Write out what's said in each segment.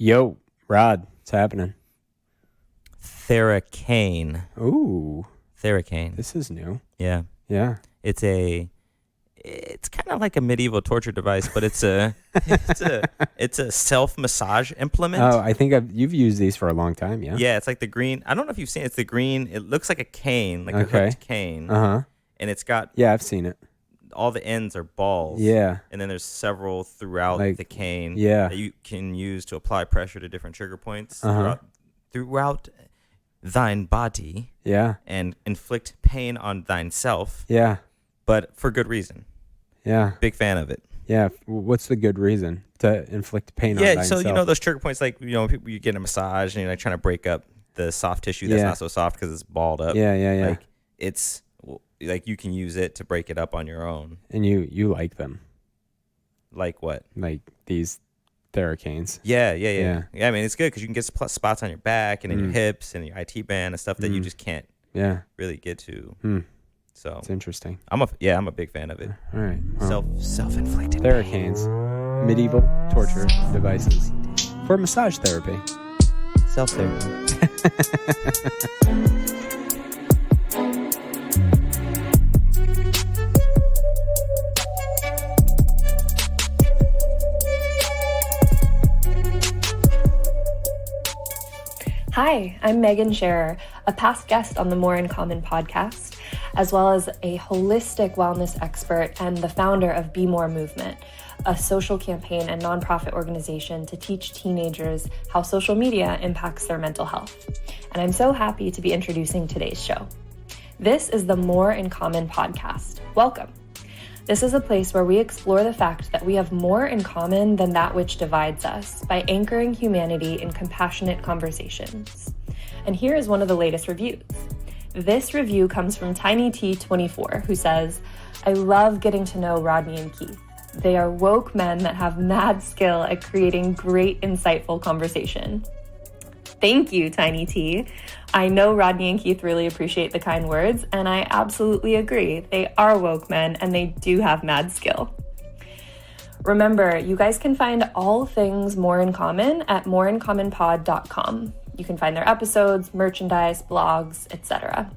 Yo, Rod, what's happening? Theracane. Ooh, Theracane. this is new. Yeah. Yeah. It's kind of like a medieval torture device, but it's a self-massage implement. Oh, I think you've used these for a long time, yeah? Yeah, it's like the green. I don't know if you've seen it. It's the green. It looks like a cane, like a hooked cane. Uh-huh. And it's got Yeah, I've seen it. all the ends are balls. Yeah. And then there's several throughout the cane yeah. that you can use to apply pressure to different trigger points Uh-huh. throughout thine body. Yeah. And inflict pain on thine self. Yeah. But for good reason. Yeah. Big fan of it. Yeah. What's the good reason to inflict pain on Yeah, so thyself? those trigger points, like people, you get a massage and you're like trying to break up the soft tissue that's not so soft because it's balled up. Yeah. Like it's like you can use it to break it up on your own. And you like them? Like what? Like these Theracanes? Yeah. I mean, it's good because you can get spots on your back and in your hips and your IT band and stuff that you just can't really get to. So it's interesting. I'm a big fan of it. All right. Well, Self-inflicted Theracanes, medieval torture devices for massage therapy. Self-therapy. Hi, I'm Megan Scherer, a past guest on the More in Common podcast, as well as a holistic wellness expert and the founder of Be More Movement, a social campaign and nonprofit organization to teach teenagers how social media impacts their mental health. And I'm so happy to be introducing today's show. This is the More in Common podcast. Welcome. This is a place where we explore the fact that we have more in common than that which divides us by anchoring humanity in compassionate conversations. And here is one of the latest reviews. This review comes from TinyT24, who says, "I love getting to know Rodney and Keith. They are woke men that have mad skill at creating great, insightful conversation." Thank you, Tiny T. I know Rodney and Keith really appreciate the kind words, and I absolutely agree. They are woke men, and they do have mad skill. Remember, you guys can find all things More in Common at moreincommonpod.com. You can find their episodes, merchandise, blogs, etc.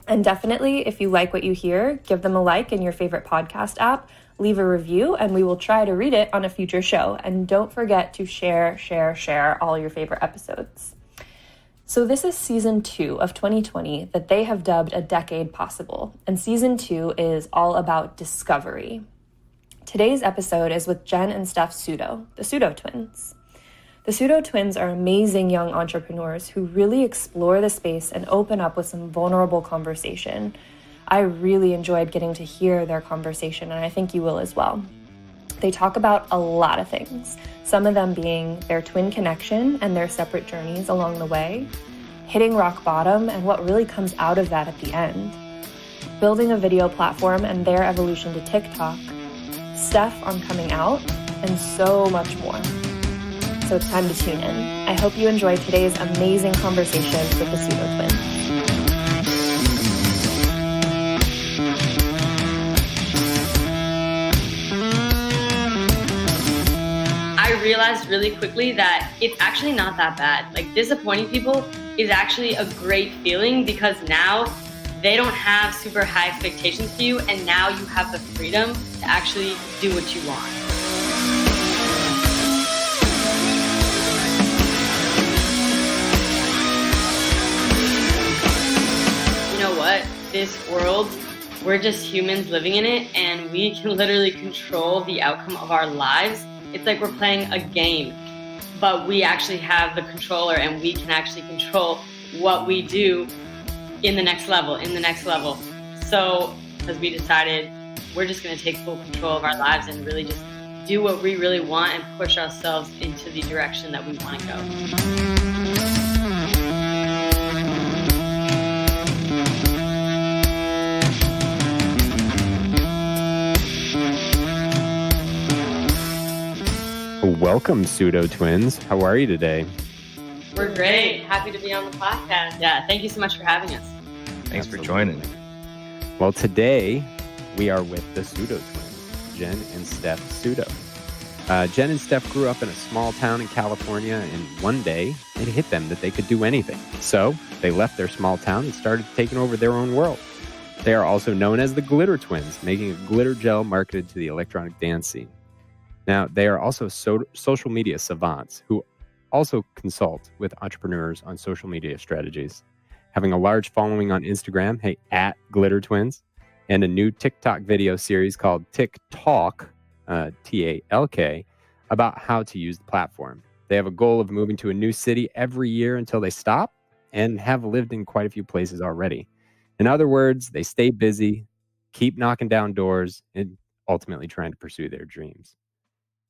And definitely, if you like what you hear, give them a like in your favorite podcast app, leave a review, and we will try to read it on a future show. And don't forget to share all your favorite episodes. So this is season 2 of 2020 that they have dubbed a decade possible. And season 2 is all about discovery. Today's episode is with Jen and Steph Sutto, the Sutto twins. The Sutto twins are amazing young entrepreneurs who really explore the space and open up with some vulnerable conversation. I really enjoyed getting to hear their conversation, and I think you will as well. They talk about a lot of things, some of them being their twin connection and their separate journeys along the way, hitting rock bottom and what really comes out of that at the end, building a video platform and their evolution to TikTok, Steph on coming out, and so much more. So it's time to tune in. I hope you enjoyed today's amazing conversation with the Sutto twins. I realized really quickly that it's actually not that bad. Like, disappointing people is actually a great feeling because now they don't have super high expectations for you, and now you have the freedom to actually do what you want. You know what? This world, we're just humans living in it, and we can literally control the outcome of our lives. It's like we're playing a game, but we actually have the controller, and we can actually control what we do in the next level, So, because we decided we're just going to take full control of our lives and really just do what we really want and push ourselves into the direction that we want to go. Welcome, Sutto twins. How are you today? We're great. Happy to be on the podcast. Yeah, thank you so much for having us. Thanks for joining. Well, today we are with the Sutto twins, Jen and Steph Sutto. Jen and Steph grew up in a small town in California, and one day it hit them that they could do anything. So they left their small town and started taking over their own world. They are also known as the Glitter Twins, making a glitter gel marketed to the electronic dance scene. Now, they are also social media savants who also consult with entrepreneurs on social media strategies. Having a large following on Instagram, at Glitter Twins, and a new TikTok video series called Tik Talk, Talk, about how to use the platform. They have a goal of moving to a new city every year until they stop, and have lived in quite a few places already. In other words, they stay busy, keep knocking down doors, and ultimately trying to pursue their dreams.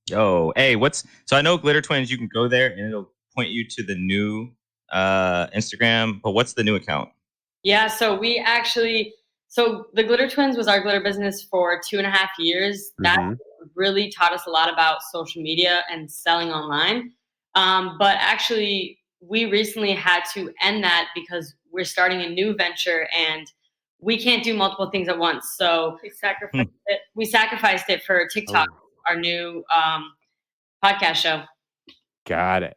Yo, hey, so I know Glitter Twins, you can go there and it'll point you to the new Instagram, but what's the new account? Yeah, so the Glitter Twins was our glitter business for 2.5 years. That really taught us a lot about social media and selling online. But actually, we recently had to end that because we're starting a new venture and we can't do multiple things at once. So we sacrificed it for TikTok, our new podcast show. Got it.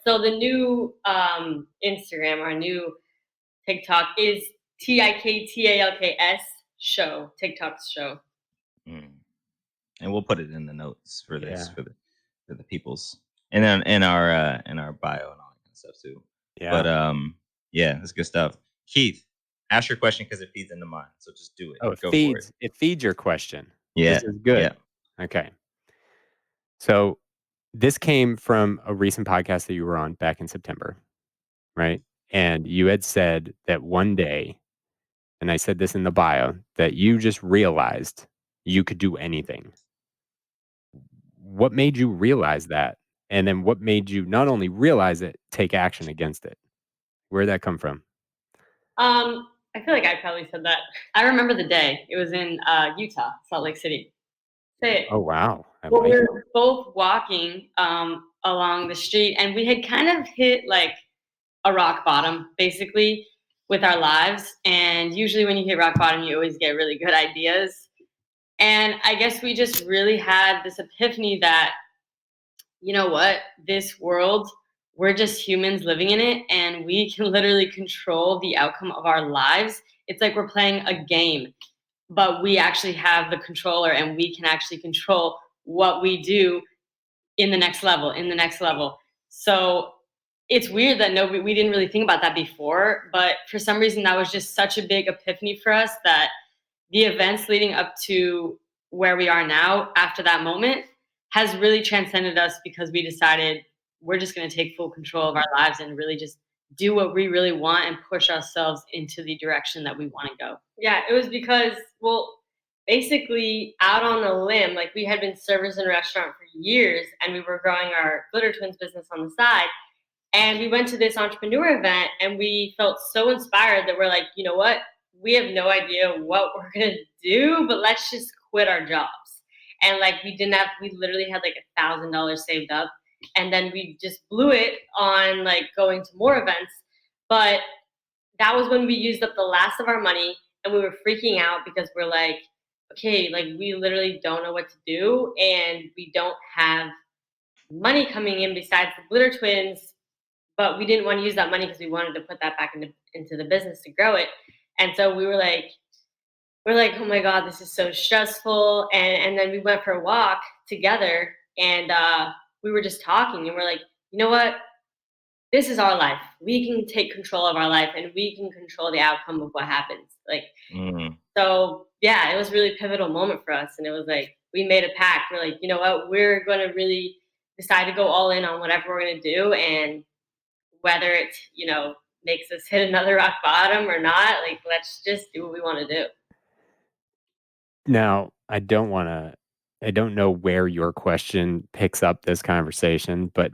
So the new Instagram, our new TikTok is TikTalks show, TikTok's show. And we'll put it in the notes for this for the peoples, and then in our bio and all that kind of stuff too. Yeah. But that's good stuff. Keith, ask your question because it feeds into mine. So just do it. Oh, it feeds your question. Yeah. This is good. Yeah. Okay. So this came from a recent podcast that you were on back in September, right? And you had said that one day, and I said this in the bio, that you just realized you could do anything. What made you realize that? And then what made you not only realize it, take action against it? Where'd that come from? I feel like I probably said that. I remember the day. It was in Utah, Salt Lake City. Say it. Oh, wow. We were both walking along the street, and we had kind of hit like a rock bottom, basically, with our lives. And usually when you hit rock bottom, you always get really good ideas. And I guess we just really had this epiphany that, you know what, this world, we're just humans living in it, and we can literally control the outcome of our lives. It's like we're playing a game, but we actually have the controller, and we can actually control what we do in the next level. So it's weird that we didn't really think about that before, but for some reason that was just such a big epiphany for us that the events leading up to where we are now after that moment has really transcended us, because we decided we're just going to take full control of our lives and really just do what we really want and push ourselves into the direction that we want to go. Yeah, it was because, basically out on a limb, like we had been servers in a restaurant for years and we were growing our Glitter Twins business on the side. And we went to this entrepreneur event and we felt so inspired that we're like, you know what? We have no idea what we're going to do, but let's just quit our jobs. And like we literally had like $1,000 saved up. And then we just blew it on like going to more events. But that was when we used up the last of our money and we were freaking out because we're like, okay, like we literally don't know what to do and we don't have money coming in besides the Glitter Twins, but we didn't want to use that money because we wanted to put that back into the business to grow it. And so we're like, oh my God, this is so stressful. And then we went for a walk together and we were just talking and we're like, you know what? This is our life. We can take control of our life and we can control the outcome of what happens. So yeah, it was a really pivotal moment for us. And it was like, we made a pact. We're like, you know what? We're going to really decide to go all in on whatever we're going to do. And whether it, makes us hit another rock bottom or not, like, let's just do what we want to do. Now, I don't know where your question picks up this conversation, but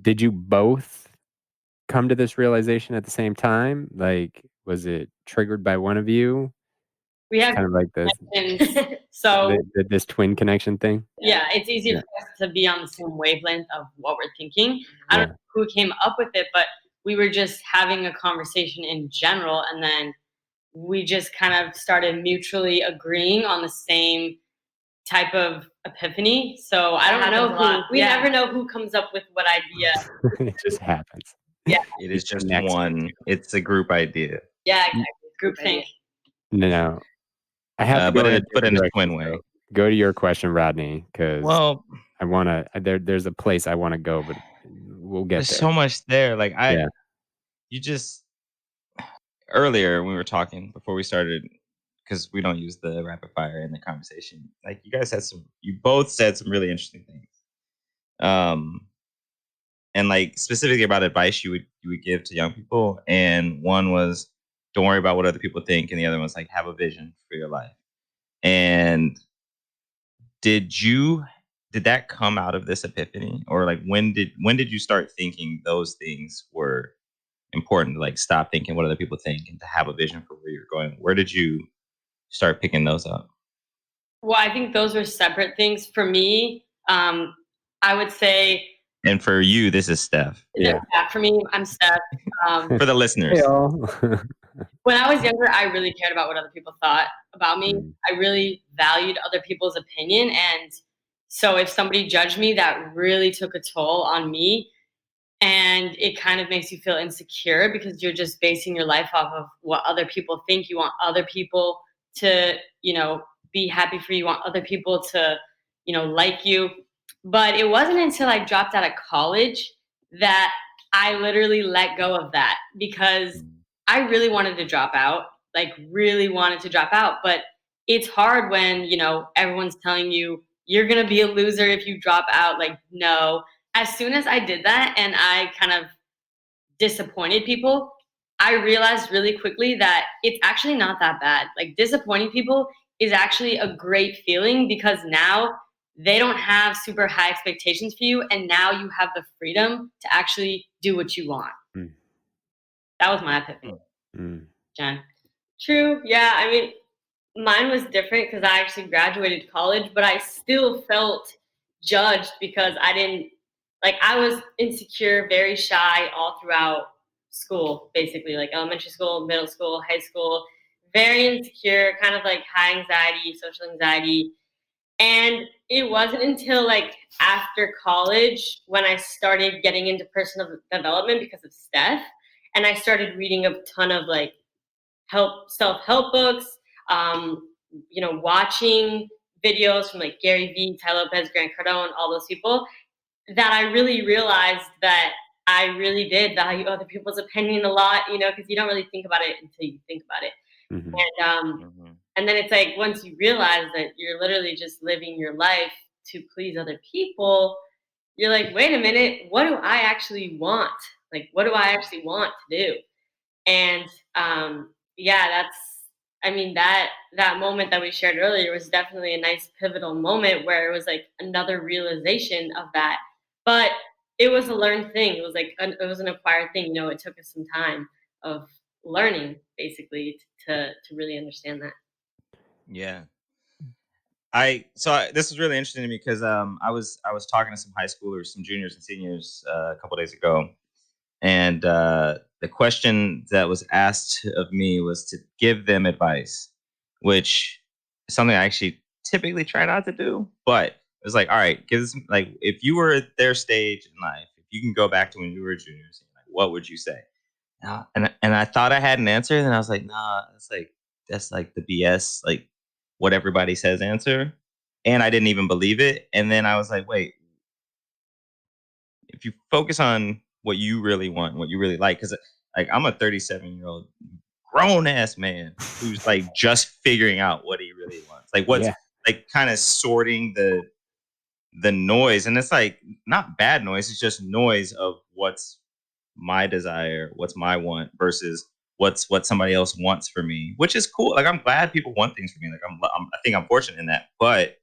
did you both come to this realization at the same time? Like, was it triggered by one of you? We have kind of like this, so this twin connection thing. Yeah, it's easier for us to be on the same wavelength of what we're thinking. I don't know who came up with it, but we were just having a conversation in general, and then we just kind of started mutually agreeing on the same type of epiphany. So I don't know who, we never know who comes up with what idea. It just happens. Yeah. It is just one. It's a group idea. Yeah, exactly. Group think. No. I have to but in a twin way. Go to your question, Rodney, because I want to. There's a place I want to go, but we'll get there's there. so much there. Like you just earlier when we were talking before we started, because we don't use the rapid fire in the conversation. Like you both said some really interesting things. And like specifically about advice you would give to young people, and one was don't worry about what other people think, and the other one's like have a vision for your life. And did that come out of this epiphany, or like when did you start thinking those things were important to like stop thinking what other people think and to have a vision for where you're going? Where did you start picking those up? Well, I think those were separate things for me. I would say. And for you, this is Steph. Yeah, for me, I'm Steph. For the listeners. When I was younger, I really cared about what other people thought about me. I really valued other people's opinion. And so if somebody judged me, that really took a toll on me. And it kind of makes you feel insecure because you're just basing your life off of what other people think. You want other people to, be happy for you. You want other people to, like you. But it wasn't until I dropped out of college that I literally let go of that, because I really wanted to drop out, but it's hard when, everyone's telling you you're going to be a loser if you drop out. Like, no. As soon as I did that and I kind of disappointed people, I realized really quickly that it's actually not that bad. Like, disappointing people is actually a great feeling, because now they don't have super high expectations for you, and now you have the freedom to actually do what you want. That was my epiphany. Jen? True. Yeah. I mean, mine was different because I actually graduated college, but I still felt judged because I was insecure, very shy all throughout school, basically, like elementary school, middle school, high school, very insecure, kind of like high anxiety, social anxiety. And it wasn't until like after college when I started getting into personal development because of Steph, and I started reading a ton of like self-help books, watching videos from like Gary Vee, Ty Lopez, Grant Cardone, all those people, that I really realized that I really did value other people's opinion a lot, because you don't really think about it until you think about it. And then it's like, once you realize that you're literally just living your life to please other people, you're like, wait a minute, what do I actually want? Like, what do I actually want to do? And that moment that we shared earlier was definitely a nice pivotal moment where it was like another realization of that. But it was a learned thing. It was like it was an acquired thing. It took us some time of learning, basically, to really understand that. Yeah. This was really interesting to me because I was talking to some high schoolers, some juniors and seniors a couple days ago, and the question that was asked of me was to give them advice, which is something I actually typically try not to do. But it was like, all right, if you were at their stage in life, if you can go back to when you were juniors, what would you say? And I thought I had an answer, and I was like, nah, that's like the BS, like what everybody says answer. And I didn't even believe it. And then I was like, wait, if you focus on what you really want, what you really like, because like I'm a 37-year-old grown ass man who's like just figuring out what he really wants. Like what's like kind of sorting the noise. And it's like not bad noise, it's just noise of what's my desire, what's my want versus what somebody else wants for me, which is cool. Like I'm glad people want things for me. Like I think I'm fortunate in that. But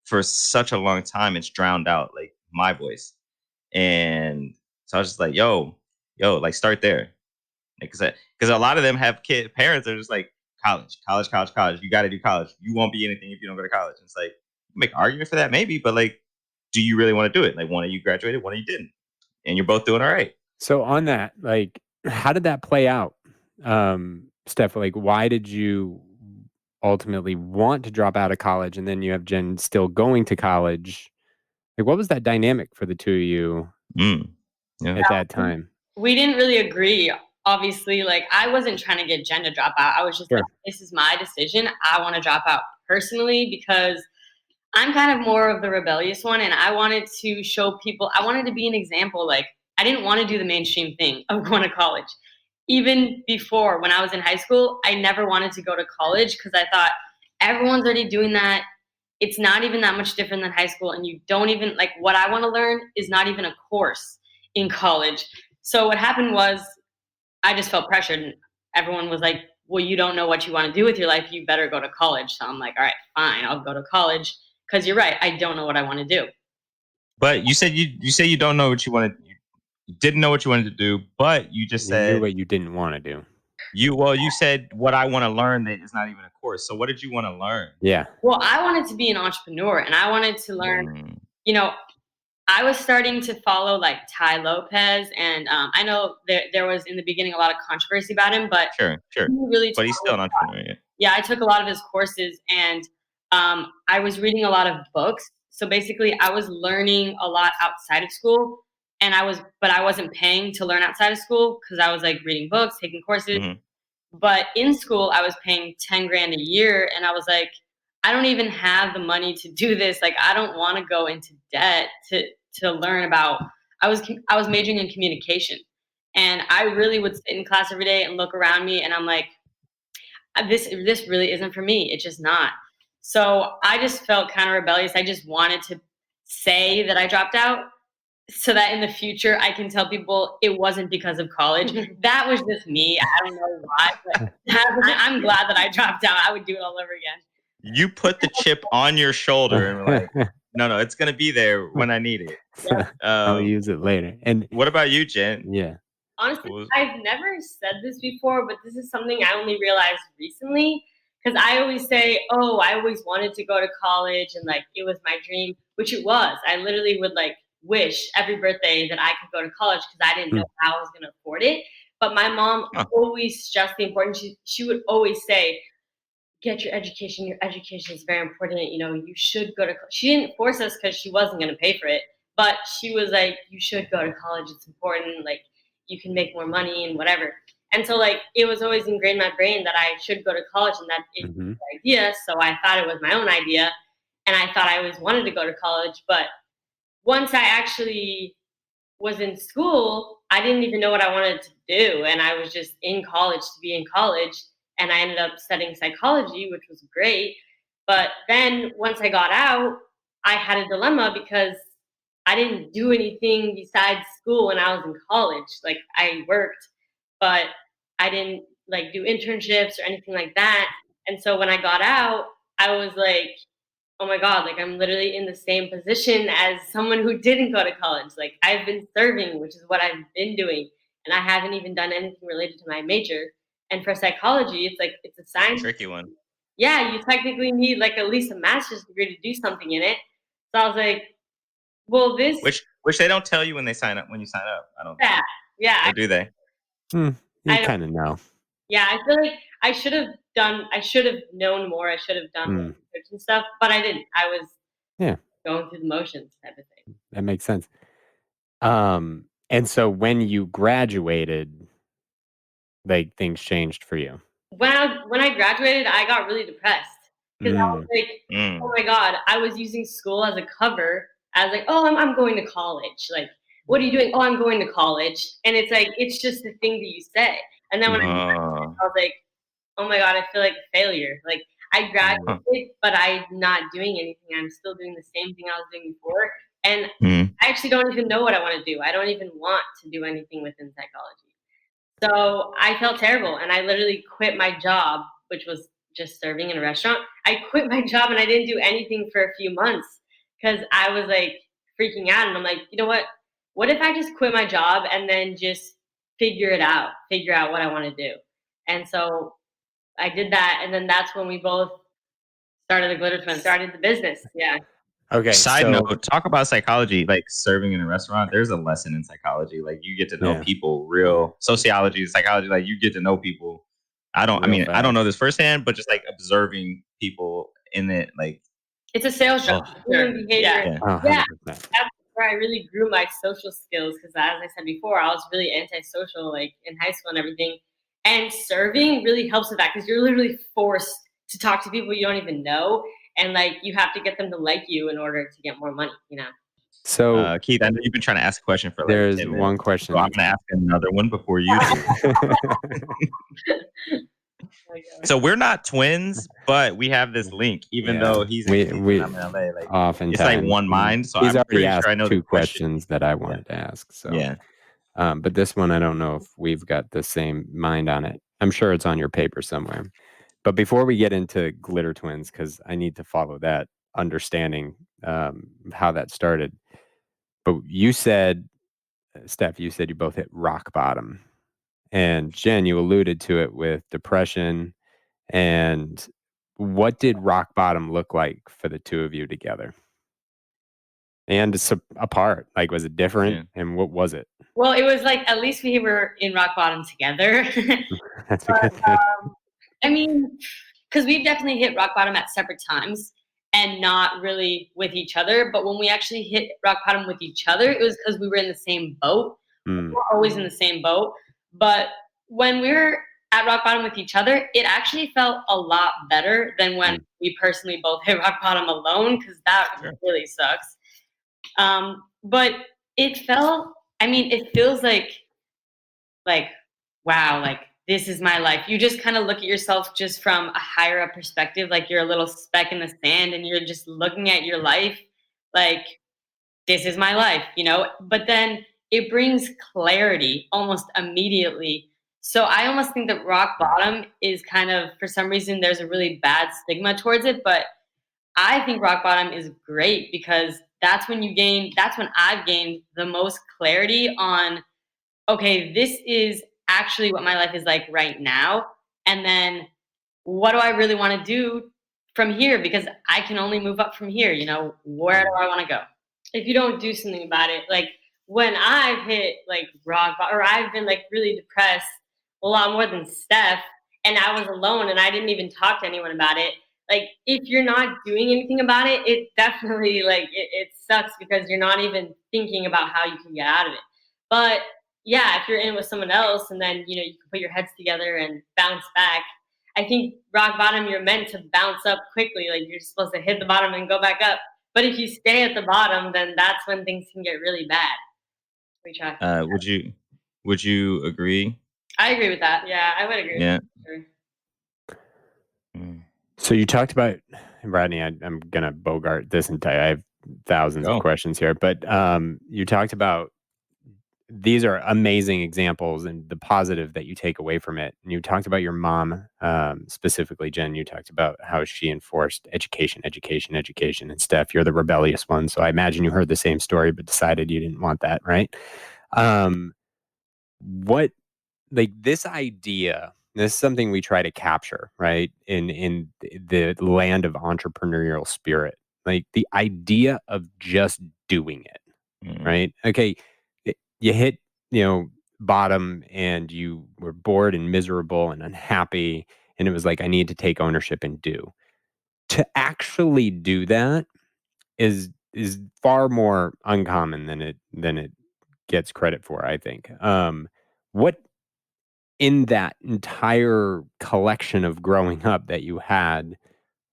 for such a long time, it's drowned out like my voice. And so I was just like, yo, like start there. Because a lot of them have parents that are just like college. You got to do college. You won't be anything if you don't go to college. And it's like, you make an argument for that maybe, but like, do you really want to do it? Like one of you graduated, one of you didn't. And you're both doing all right. So on that, like, how did that play out? Steph, like, why did you ultimately want to drop out of college, and then you have Jen still going to college. Like, what was that dynamic for the two of you at that time? We didn't really agree. Obviously, like, I wasn't trying to get Jen to drop out. I was just like, this is my decision. I want to drop out personally because I'm kind of more of the rebellious one, and I wanted to show people, I wanted to be an example. Like, I didn't want to do the mainstream thing of going to college. Even before, when I was in high school, I never wanted to go to college because I thought everyone's already doing that. It's not even that much different than high school, and you don't even, like, what I want to learn is not even a course in college. So what happened was I just felt pressured, and everyone was like, well, you don't know what you want to do with your life. You better go to college. So I'm like, all right, fine, I'll go to college. Because you're right, I don't know what I want to do. But you said you don't know what you wanted. You didn't know what you wanted to do, but you just said you knew what you didn't want to do. You said what I want to learn that is not even a course. So what did you want to learn? Yeah. Well, I wanted to be an entrepreneur, and I wanted to learn. I was starting to follow like Ty Lopez, and I know there was in the beginning a lot of controversy about him, but sure, but he's still an entrepreneur. Yeah, I took a lot of his courses, and I was reading a lot of books. So basically, I was learning a lot outside of school, but I wasn't paying to learn outside of school because I was like reading books, taking courses. But in school, I was paying 10 grand a year, and I was like, I don't even have the money to do this. Like, I don't want to go into debt to learn about. I was majoring in communication, and I really would sit in class every day and look around me, and I'm like, this really isn't for me. It's just not. So I just felt kind of rebellious. I just wanted to say that I dropped out so that in the future I can tell people it wasn't because of college. That was just me. I don't know why, but I'm glad that I dropped out. I would do it all over again. You put the chip on your shoulder and were like, no, it's going to be there when I need it. Yeah. I'll use it later. And what about you, Jen? Yeah. Honestly, I've never said this before, but this is something I only realized recently. Because I always say, oh, I always wanted to go to college and like it was my dream, which it was. I literally would like wish every birthday that I could go to college because I didn't know how I was going to afford it. But my mom always stressed the importance. She would always say, get your education. Your education is very important. You know, you should go to college. She didn't force us because she wasn't going to pay for it. But she was like, you should go to college. It's important. Like, you can make more money and whatever. And so, like, it was always ingrained in my brain that I should go to college and that it's a good idea. So I thought it was my own idea. And I thought I always wanted to go to college. But once I actually was in school, I didn't even know what I wanted to do. And I was just in college to be in college. And I ended up studying psychology, which was great. But then once I got out, I had a dilemma because I didn't do anything besides school when I was in college. Like, I worked, but I didn't like do internships or anything like that. And so when I got out, I was like, oh my God, like I'm literally in the same position as someone who didn't go to college. Like, I've been serving, which is what I've been doing. And I haven't even done anything related to my major. And for psychology, it's like, it's a science. Tricky one. Yeah, you technically need like at least a master's degree to do something in it. So I was like, well, this which they don't tell you when you sign up. I don't. Yeah. Or do they? You kind of know. Yeah, I feel like I should have known more. I should have done research and stuff, but I didn't. I was going through the motions type of thing. That makes sense. And so when you graduated, like things changed for you. When I graduated, I got really depressed because I was like, oh my God, I was using school as a cover. I was like, oh, I'm going to college. Like, what are you doing? Oh, I'm going to college. And it's like, it's just the thing that you say. And then when I was like, oh my God, I feel like a failure. Like, I graduated, but I'm not doing anything. I'm still doing the same thing I was doing before. And I actually don't even know what I want to do. I don't even want to do anything within psychology. So I felt terrible. And I literally quit my job, which was just serving in a restaurant. I quit my job and I didn't do anything for a few months because I was like freaking out. And I'm like, you know what? What if I just quit my job and then just figure out what I want to do? And so I did that. And then that's when we both started the Glitter Twins, started the business. Yeah. Okay. Side note, talk about psychology, like serving in a restaurant. There's a lesson in psychology. Like, you get to know people, real sociology, psychology. Like, you get to know people I don't know this firsthand, but just like observing people in it, like it's a sales job. Human behavior. Yeah. That's where I really grew my social skills because, as I said before, I was really antisocial, like in high school and everything. And serving really helps with that because you're literally forced to talk to people you don't even know, and like you have to get them to like you in order to get more money. So, Keith, I know you've been trying to ask a question for like there's 10 minutes, one question. so I'm gonna ask another one before you do. So we're not twins, but we have this link, even though he's in Cleveland, I'm in LA. Like oftentimes, it's like one mind. So he's I'm already pretty asked sure I know 2 the question. questions that I wanted to ask. So yeah. But this one, I don't know if we've got the same mind on it. I'm sure it's on your paper somewhere. But before we get into glitter twins, because I need to follow that understanding how that started. But you said, Steph, you said you both hit rock bottom. And Jen, you alluded to it with depression. And what did rock bottom look like for the two of you together? And apart? Like, was it different? Yeah. And what was it? Well, it was like at least we were in rock bottom together. That's a good thing. I mean, because we've definitely hit rock bottom at separate times and not really with each other. But when we actually hit rock bottom with each other, it was because we were in the same boat. We were always in the same boat. But when we were at rock bottom with each other, it actually felt a lot better than when we personally both hit rock bottom alone, because that really sucks. But it feels like, wow, like this is my life. You just kind of look at yourself just from a higher up perspective, like you're a little speck in the sand and you're just looking at your life like, this is my life, But then it brings clarity almost immediately. So I almost think that rock bottom is kind of, for some reason, there's a really bad stigma towards it, but I think rock bottom is great because that's when I've gained the most clarity on, okay, this is actually what my life is like right now. And then what do I really want to do from here? Because I can only move up from here. Where do I want to go? If you don't do something about it, like when I've hit like rock bottom, or I've been like really depressed a lot more than Steph, and I was alone and I didn't even talk to anyone about it. Like if you're not doing anything about it, it definitely it sucks because you're not even thinking about how you can get out of it. But yeah, if you're in with someone else and then you can put your heads together and bounce back. I think rock bottom, you're meant to bounce up quickly. Like you're supposed to hit the bottom and go back up. But if you stay at the bottom, then that's when things can get really bad. Would you agree? I agree with that. Yeah, I would agree. Yeah. With that. So you talked about, Rodney, I'm gonna bogart this entire. I have thousands of questions here, but you talked about these are amazing examples and the positive that you take away from it. And you talked about your mom, specifically, Jen. You talked about how she enforced education. And Steph, you're the rebellious one. So I imagine you heard the same story, but decided you didn't want that, right? What, like this idea, this is something we try to capture, right? In the land of entrepreneurial spirit, like the idea of just doing it, right? Okay. You hit, bottom and you were bored and miserable and unhappy. And it was like, I need to take ownership and do. To actually do that is far more uncommon than it gets credit for, I think. What in that entire collection of growing up that you had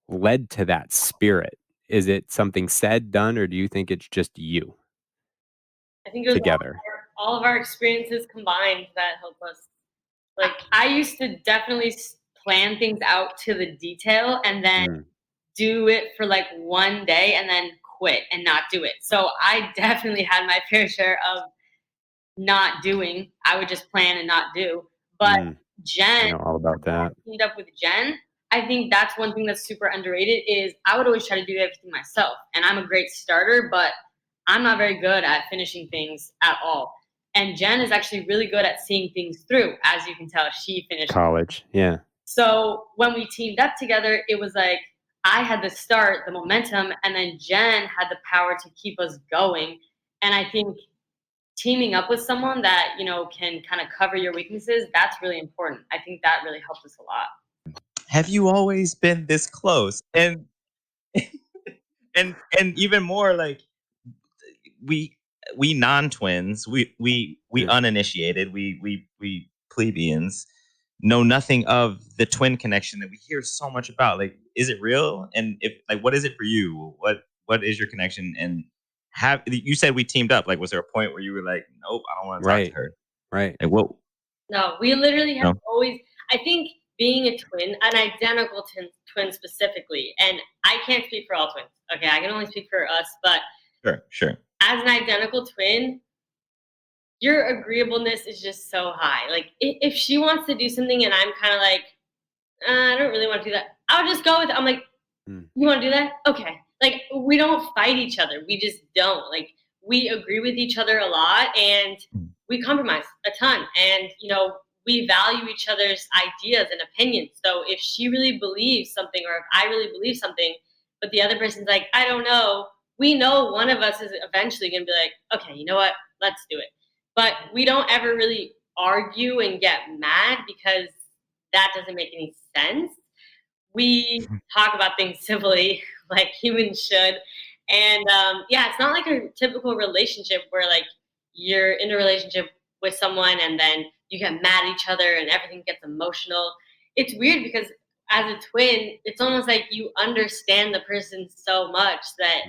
led to that spirit? Is it something said, done, or do you think it's just you? I think it was together. All of our experiences combined that help us. Like I used to definitely plan things out to the detail and then do it for like one day and then quit and not do it. So I definitely had my fair share of not doing. I would just plan and not do. But Jen, I know all about that. Teamed up with Jen. I think that's one thing that's super underrated is I would always try to do everything myself. And I'm a great starter, but I'm not very good at finishing things at all. And Jen is actually really good at seeing things through. As you can tell, she finished college. Yeah. So when we teamed up together, it was like I had the start, the momentum, and then Jen had the power to keep us going. And I think teaming up with someone that, can kind of cover your weaknesses, that's really important. I think that really helped us a lot. Have you always been this close? And and even more like we non-twins, we uninitiated, we plebeians know nothing of the twin connection that we hear so much about. Like, is it real? And if like, what is it for you? What is your connection? And you said we teamed up? Like, was there a point where you were like, nope, I don't want to talk to her? Right. Like, what? No, we literally have always. I think being a twin, an identical twin specifically, and I can't speak for all twins. Okay, I can only speak for us, but sure. As an identical twin, your agreeableness is just so high. Like, if she wants to do something and I'm kind of like, I don't really want to do that, I'll just go with it. I'm like, you want to do that? Okay. Like, we don't fight each other. We just don't. Like, we agree with each other a lot, and we compromise a ton. And, we value each other's ideas and opinions. So if she really believes something, or if I really believe something, but the other person's like, I don't know, we know one of us is eventually going to be like, okay, you know what? Let's do it. But we don't ever really argue and get mad, because that doesn't make any sense. We talk about things civilly, like humans should. And it's not like a typical relationship where like you're in a relationship with someone and then you get mad at each other and everything gets emotional. It's weird because as a twin, it's almost like you understand the person so much that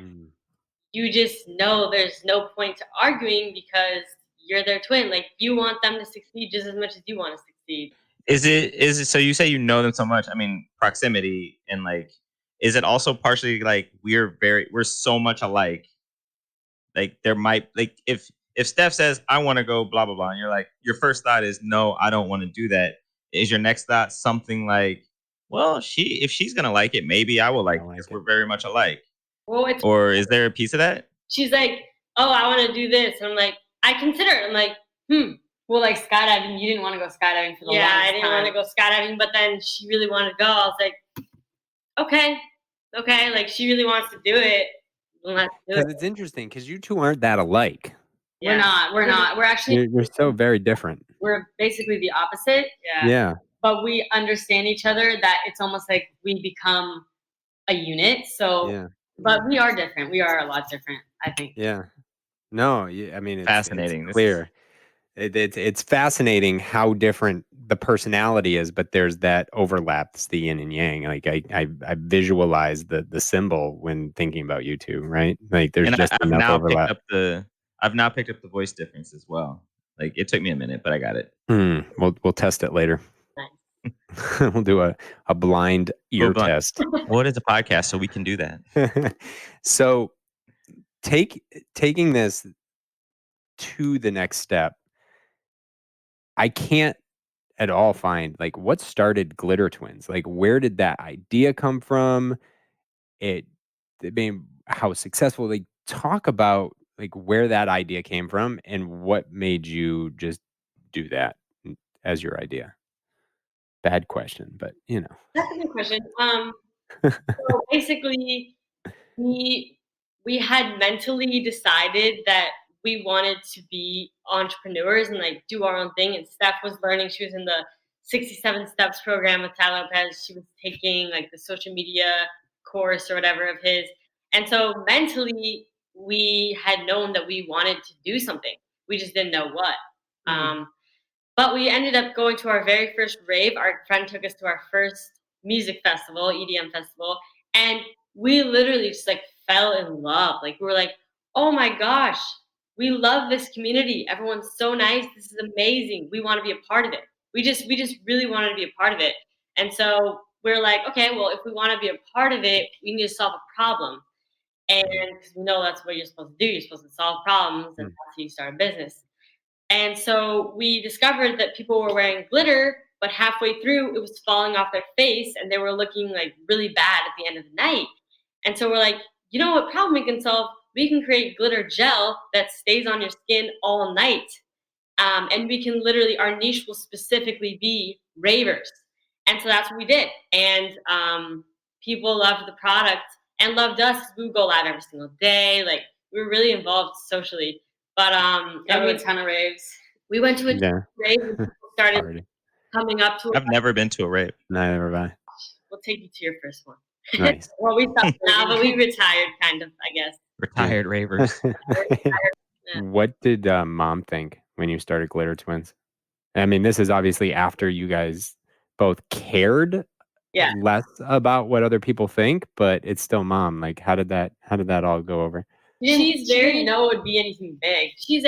you just know there's no point to arguing, because you're their twin. Like, you want them to succeed just as much as you want to succeed. Is it so you say you know them so much? I mean, proximity, and like, is it also partially like we're so much alike? Like, there might, like, if Steph says I want to go blah blah blah, and you're like, your first thought is no, I don't want to do that. Is your next thought something like, well, if she's gonna like it, maybe I will like it, because we're very much alike? Well, or is there a piece of that? She's like, oh, I want to do this. And I'm like, I consider it. I'm like, well, like skydiving, you didn't want to go skydiving for the longest time. Yeah, I didn't want to go skydiving, but then she really wanted to go. I was like, okay, like, she really wants to do it. Let's do it. Because it's interesting, because you two aren't that alike. Yeah. We're not. We're actually... You're so very different. We're basically the opposite. Yeah. But we understand each other, that it's almost like we become a unit. So, but we are different. We are a lot different, I think. Yeah. No, I mean, it's fascinating. It's clear. It's fascinating how different the personality is, but there's that overlap. It's the yin and yang. Like, I visualize the symbol when thinking about you two, right? Like, there's just enough overlap. I've now picked up the voice difference as well. Like, it took me a minute, but I got it. We'll test it later. Nice. We'll do a blind ear test. What is a podcast? So we can do that. So taking this to the next step, I can't at all find like what started Glitter Twins. Like, where did that idea come from? I mean, how successful? Like, talk about like where that idea came from and what made you just do that as your idea. Bad question, but that's a good question. So basically, we had mentally decided that we wanted to be entrepreneurs and like do our own thing. And Steph was learning. She was in the 67 Steps program with Ty Lopez. She was taking like the social media course or whatever of his. And so mentally, we had known that we wanted to do something. We just didn't know what. But we ended up going to our very first rave. Our friend took us to our first music festival, EDM festival, and we literally just like fell in love. Like, we were like, oh my gosh, we love this community. Everyone's so nice. This is amazing. We want to be a part of it. We just really wanted to be a part of it. And so we're like, okay, well, if we want to be a part of it, we need to solve a problem. And we know that's what you're supposed to do. You're supposed to solve problems, and that's how you start a business. And so we discovered that people were wearing glitter, but halfway through it was falling off their face and they were looking like really bad at the end of the night. And so we're like, you know what problem we can solve? We can create glitter gel that stays on your skin all night. And we can literally, our niche will specifically be ravers. And so that's what we did. And people loved the product and loved us. We would go live every single day. Like, we were really involved socially. But and we a ton of raves. We went to a rave and people started coming up to us. I've never been to a rave. Neither have I. We'll take you to your first one. Nice. Well, we stopped now, but we retired kind of, I guess. Retired ravers. What did mom think when you started Glitter Twins? I mean, this is obviously after you guys both cared less about what other people think, but it's still mom. Like, how did that all go over? She didn't know it would be anything big. She's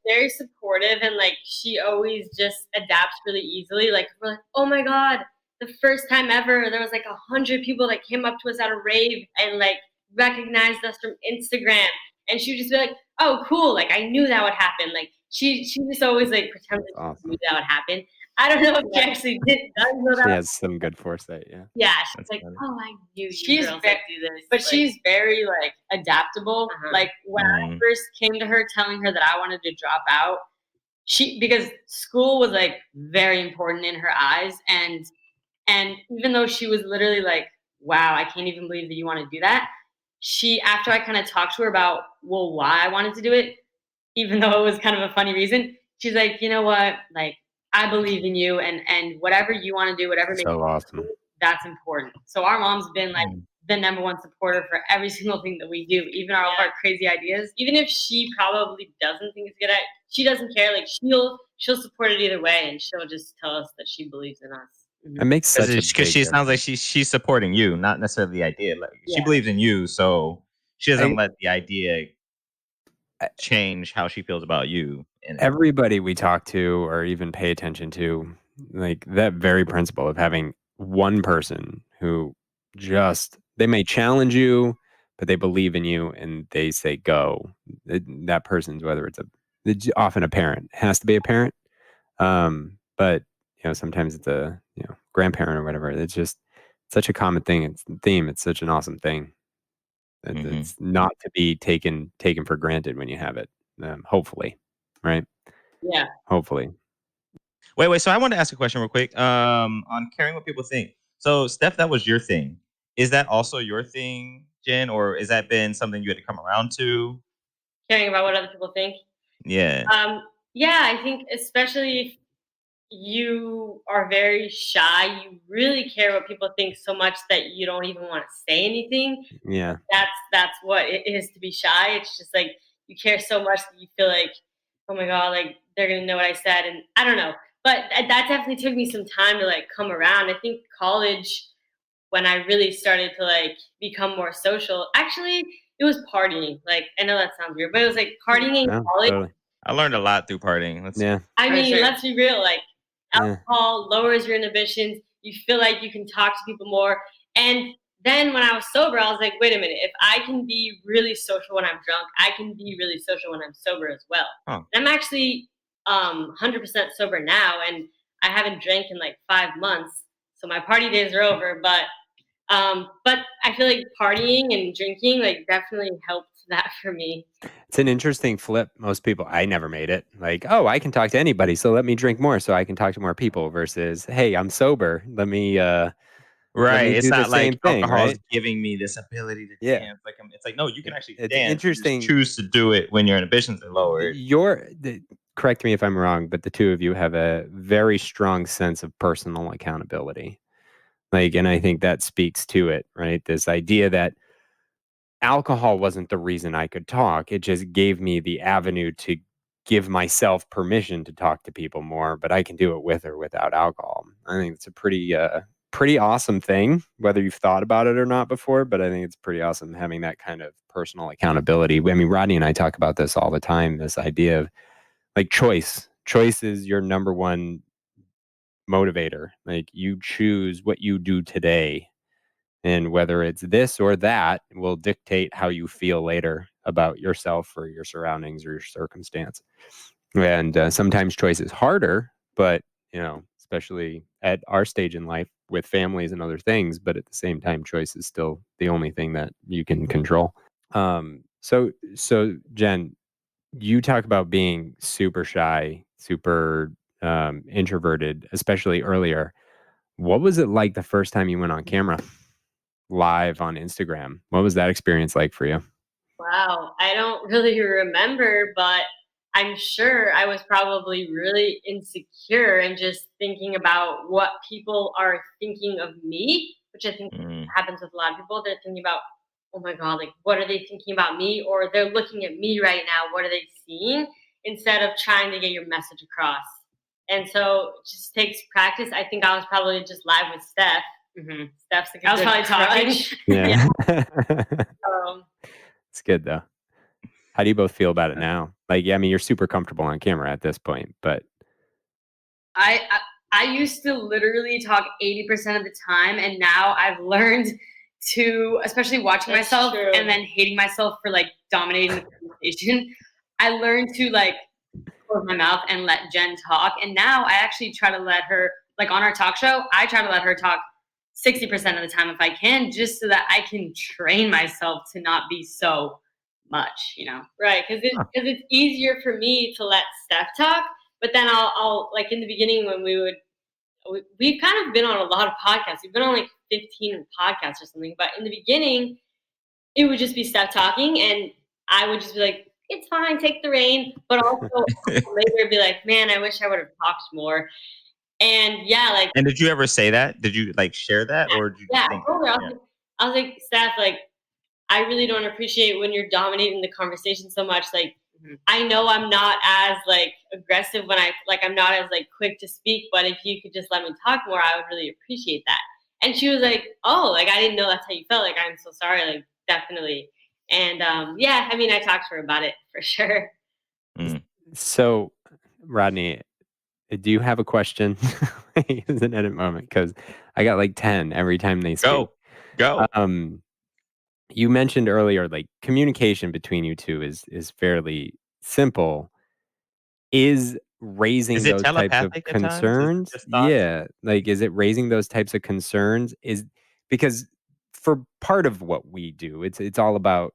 very supportive, and like she always just adapts really easily. Like we're like, oh my god, the first time ever, there was like 100 people that came up to us at a rave and like recognized us from Instagram, and she would just be like, oh cool, like I knew that would happen. Like she just always like pretended that she knew that would happen. I don't know if she actually does know that. She has some good foresight, Yeah, she's like, oh, I knew you girls would do this. But she's very like adaptable. Like when I first came to her telling her that I wanted to drop out, because school was like very important in her eyes, and even though she was literally like, wow, I can't even believe that you want to do that. After I kind of talked to her about why I wanted to do it, even though it was kind of a funny reason, she's like, you know what, like I believe in you, and whatever you want to do, whatever makes you awesome. That's important. So our mom's been like the number one supporter for every single thing that we do, even all of our crazy ideas. Even if she probably doesn't think it's a good idea, she doesn't care. Like she'll support it either way, and she'll just tell us that she believes in us. It makes sense because she sounds like she's supporting you, not necessarily the idea. Like she believes in you, so she doesn't let the idea change how she feels about you. Everybody we talk to or even pay attention to, like that very principle of having one person who they may challenge you, but they believe in you and they say go. That person's, whether it's often a parent, it has to be a parent, but sometimes it's a grandparent or whatever. It's just such a common thing. It's the theme. It's such an awesome thing. It's not to be taken for granted when you have it. Hopefully, right? Yeah. Hopefully. Wait. So I want to ask a question real quick. On caring what people think. So Steph, that was your thing. Is that also your thing, Jen, or has that been something you had to come around to? Caring about what other people think. Yeah. Yeah, I think especially if you are very shy, you really care what people think so much that you don't even want to say anything. Yeah. That's what it is to be shy. It's just like you care so much that you feel like, oh my god, like they're gonna know what I said, and I don't know. But that definitely took me some time to like come around. I think college, when I really started to like become more social, actually it was partying. Like I know that sounds weird, but it was like partying in college. Totally. I learned a lot through partying. I mean, let's be real. Like alcohol lowers your inhibitions. You feel like you can talk to people more. And then when I was sober, I was like, wait a minute. If I can be really social when I'm drunk, I can be really social when I'm sober as well. Huh. I'm actually 100% sober now, and I haven't drank in like 5 months. So my party days are over. But I feel like partying and drinking like definitely helped that for me. It's an interesting flip. Most people, I never made it. Like, oh, I can talk to anybody, so let me drink more so I can talk to more people versus, hey, I'm sober. Let me right. It's do not the same like thing, alcohol right? is giving me this ability to dance. Like it's like, no, you can actually dance. Interesting. You choose to do it when your inhibitions are lowered. Correct me if I'm wrong, but the two of you have a very strong sense of personal accountability. Like, and I think that speaks to it, right? This idea that alcohol wasn't the reason I could talk. It just gave me the avenue to give myself permission to talk to people more, but I can do it with or without alcohol. I think it's a pretty awesome thing, whether you've thought about it or not before, but I think it's pretty awesome having that kind of personal accountability. I mean, Rodney and I talk about this all the time, this idea of like choice. Choice is your number one motivator. Like you choose what you do today. And whether it's this or that will dictate how you feel later about yourself or your surroundings or your circumstance. And sometimes choice is harder, but, especially at our stage in life with families and other things. But at the same time, choice is still the only thing that you can control. So Jen, you talk about being super shy, super introverted, especially earlier. What was it like the first time you went on camera? Live on Instagram? What was that experience like for you? Wow, I don't really remember, but I'm sure I was probably really insecure and just thinking about what people are thinking of me, which I think happens with a lot of people. They're thinking about, oh my God, like, what are they thinking about me? Or they're looking at me right now. What are they seeing? Instead of trying to get your message across. And so it just takes practice. I think I was probably just live with Steph. Steph's like, I was probably talking. Yeah. It's good though. How do you both feel about it now? Like, yeah, I mean, you're super comfortable on camera at this point, but I used to literally talk 80% of the time, and now I've learned to, especially watching myself and then hating myself for like dominating the conversation. I learned to like close my mouth and let Jen talk, and now I actually try to let her, like on our talk show, I try to let her talk 60% of the time if I can, just so that I can train myself to not be so much, you know? Right, because it's easier for me to let Steph talk, but then I'll like in the beginning when we've kind of been on a lot of podcasts. We've been on like 15 podcasts or something, but in the beginning, it would just be Steph talking, and I would just be like, it's fine, take the reign. But also later it'd be like, man, I wish I would have talked more. And yeah, like. And did you ever say that? Did you like share that, or did you just think? I told her, I was like, Steph, like, I really don't appreciate when you're dominating the conversation so much. Like, I know I'm not as like aggressive when I'm not as like quick to speak, but if you could just let me talk more, I would really appreciate that. And she was like, oh, like, I didn't know that's how you felt. Like, I'm so sorry. Like, definitely. And yeah, I mean, I talked to her about it for sure. So, Rodney, do you have a question? It's an edit moment because I got like 10 every time they speak. Go. You mentioned earlier, like communication between you two is fairly simple. Is raising those types of concerns? Yeah, like is it raising those types of concerns? Is because for part of what we do, it's all about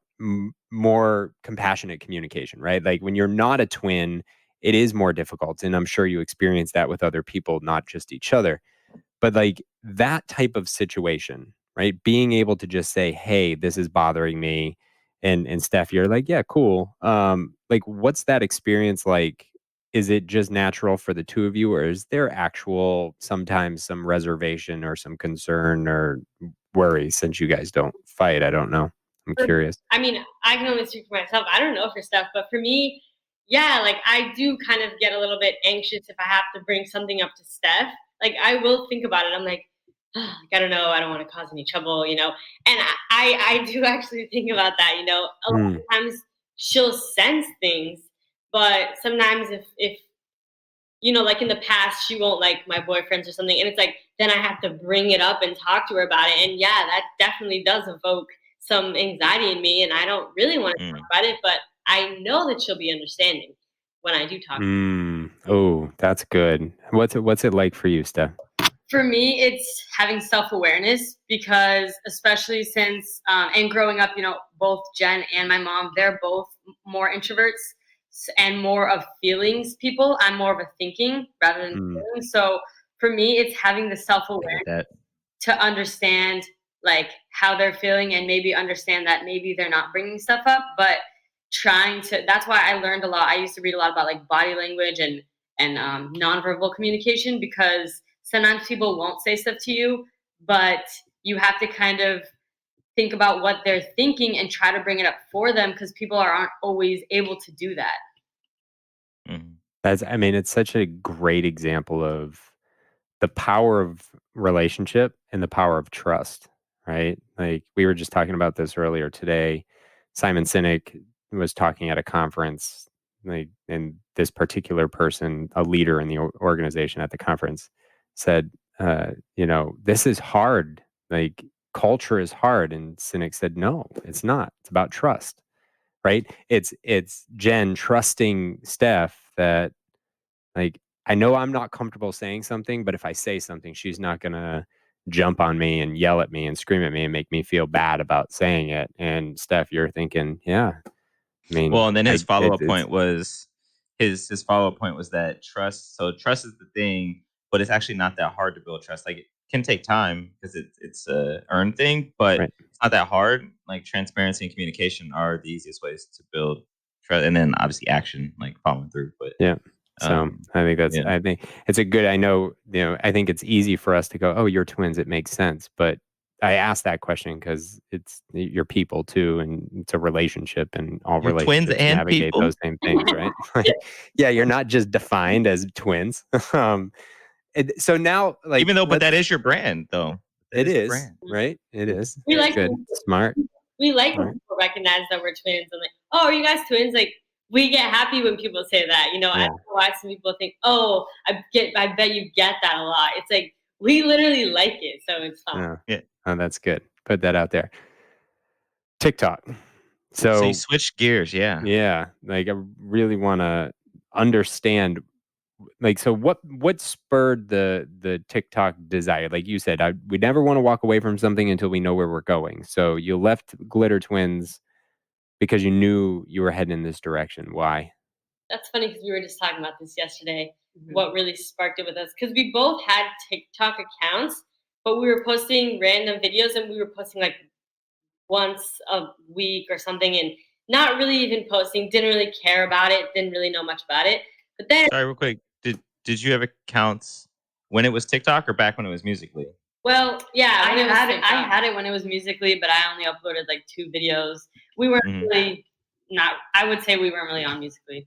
more compassionate communication, right? Like when you're not a twin, it is more difficult, and I'm sure you experience that with other people, not just each other. But like that type of situation, right? Being able to just say, "Hey, this is bothering me," and Steph, you're like, "Yeah, cool." Like, what's that experience like? Is it just natural for the two of you, or is there actual sometimes some reservation or some concern or worry since you guys don't fight? I don't know. I'm curious. I mean, I can only speak for myself. I don't know for Steph, but for me, yeah, like I do kind of get a little bit anxious if I have to bring something up to Steph. Like I will think about it. I'm like, oh, I don't know. I don't want to cause any trouble, you know. And I do actually think about that. You know, a lot of times she'll sense things, but sometimes if you know, like in the past, she won't like my boyfriends or something, and it's like then I have to bring it up and talk to her about it. And yeah, that definitely does evoke some anxiety in me, and I don't really want to talk about it, but I know that she'll be understanding when I do talk. Oh, that's good. What's it like for you, Steph? For me, it's having self-awareness because especially since and growing up, you know, both Jen and my mom, they're both more introverts and more of feelings people. I'm more of a thinking rather than feeling. So for me, it's having the self-awareness to understand like how they're feeling and maybe understand that maybe they're not bringing stuff up, but trying to. That's why I learned a lot. I used to read a lot about like body language and nonverbal communication because sometimes people won't say stuff to you, but you have to kind of think about what they're thinking and try to bring it up for them because people aren't always able to do that. I mean, it's such a great example of the power of relationship and the power of trust, right? Like we were just talking about this earlier today. Simon Sinek was talking at a conference, like, and this particular person, a leader in the organization at the conference, said, you know, this is hard. Like culture is hard. And Sinek said, no, it's not. It's about trust, right? It's Jen trusting Steph that like, I know I'm not comfortable saying something, but if I say something, she's not going to jump on me and yell at me and scream at me and make me feel bad about saying it. And Steph, you're thinking, yeah, I mean, well, and then his follow-up point was his follow-up point was that trust. So trust is the thing, but it's actually not that hard to build trust. Like it can take time because it's a earned thing, but it's not that hard. Like transparency and communication are the easiest ways to build and then obviously action, like following through. But yeah. So I think I think it's a good, I know, I think it's easy for us to go, oh, you're twins. It makes sense. But I asked that question because it's you're people too, and it's a relationship, and all you're relationships twins and navigate people. those same things, right? Like, yeah, you're not just defined as twins. So now, like, even though, but that is your brand, though. It is, right? It is. We like good, smart. We like when people recognize that we're twins and like, oh, are you guys twins? Like, we get happy when people say that. I don't know why some people think, oh, I bet you get that a lot. It's like we literally like it, so it's fun. Yeah. Oh, that's good. Put that out there. TikTok. So you switch gears, yeah. Like, I really want to understand. Like, so what spurred the TikTok desire? Like you said, we never want to walk away from something until we know where we're going. So you left Glitter Twins because you knew you were heading in this direction. Why? That's funny because we were just talking about this yesterday. What really sparked it with us, because we both had TikTok accounts, but we were posting random videos, and we were posting like once a week or something, and not really even posting. Didn't really care about it. Didn't really know much about it. But then, sorry, real quick, did you have accounts when it was TikTok or back when it was Musical.ly? Well, yeah, I had it when it was Musical.ly, but I only uploaded like 2 videos. We weren't really I would say we weren't really on Musical.ly.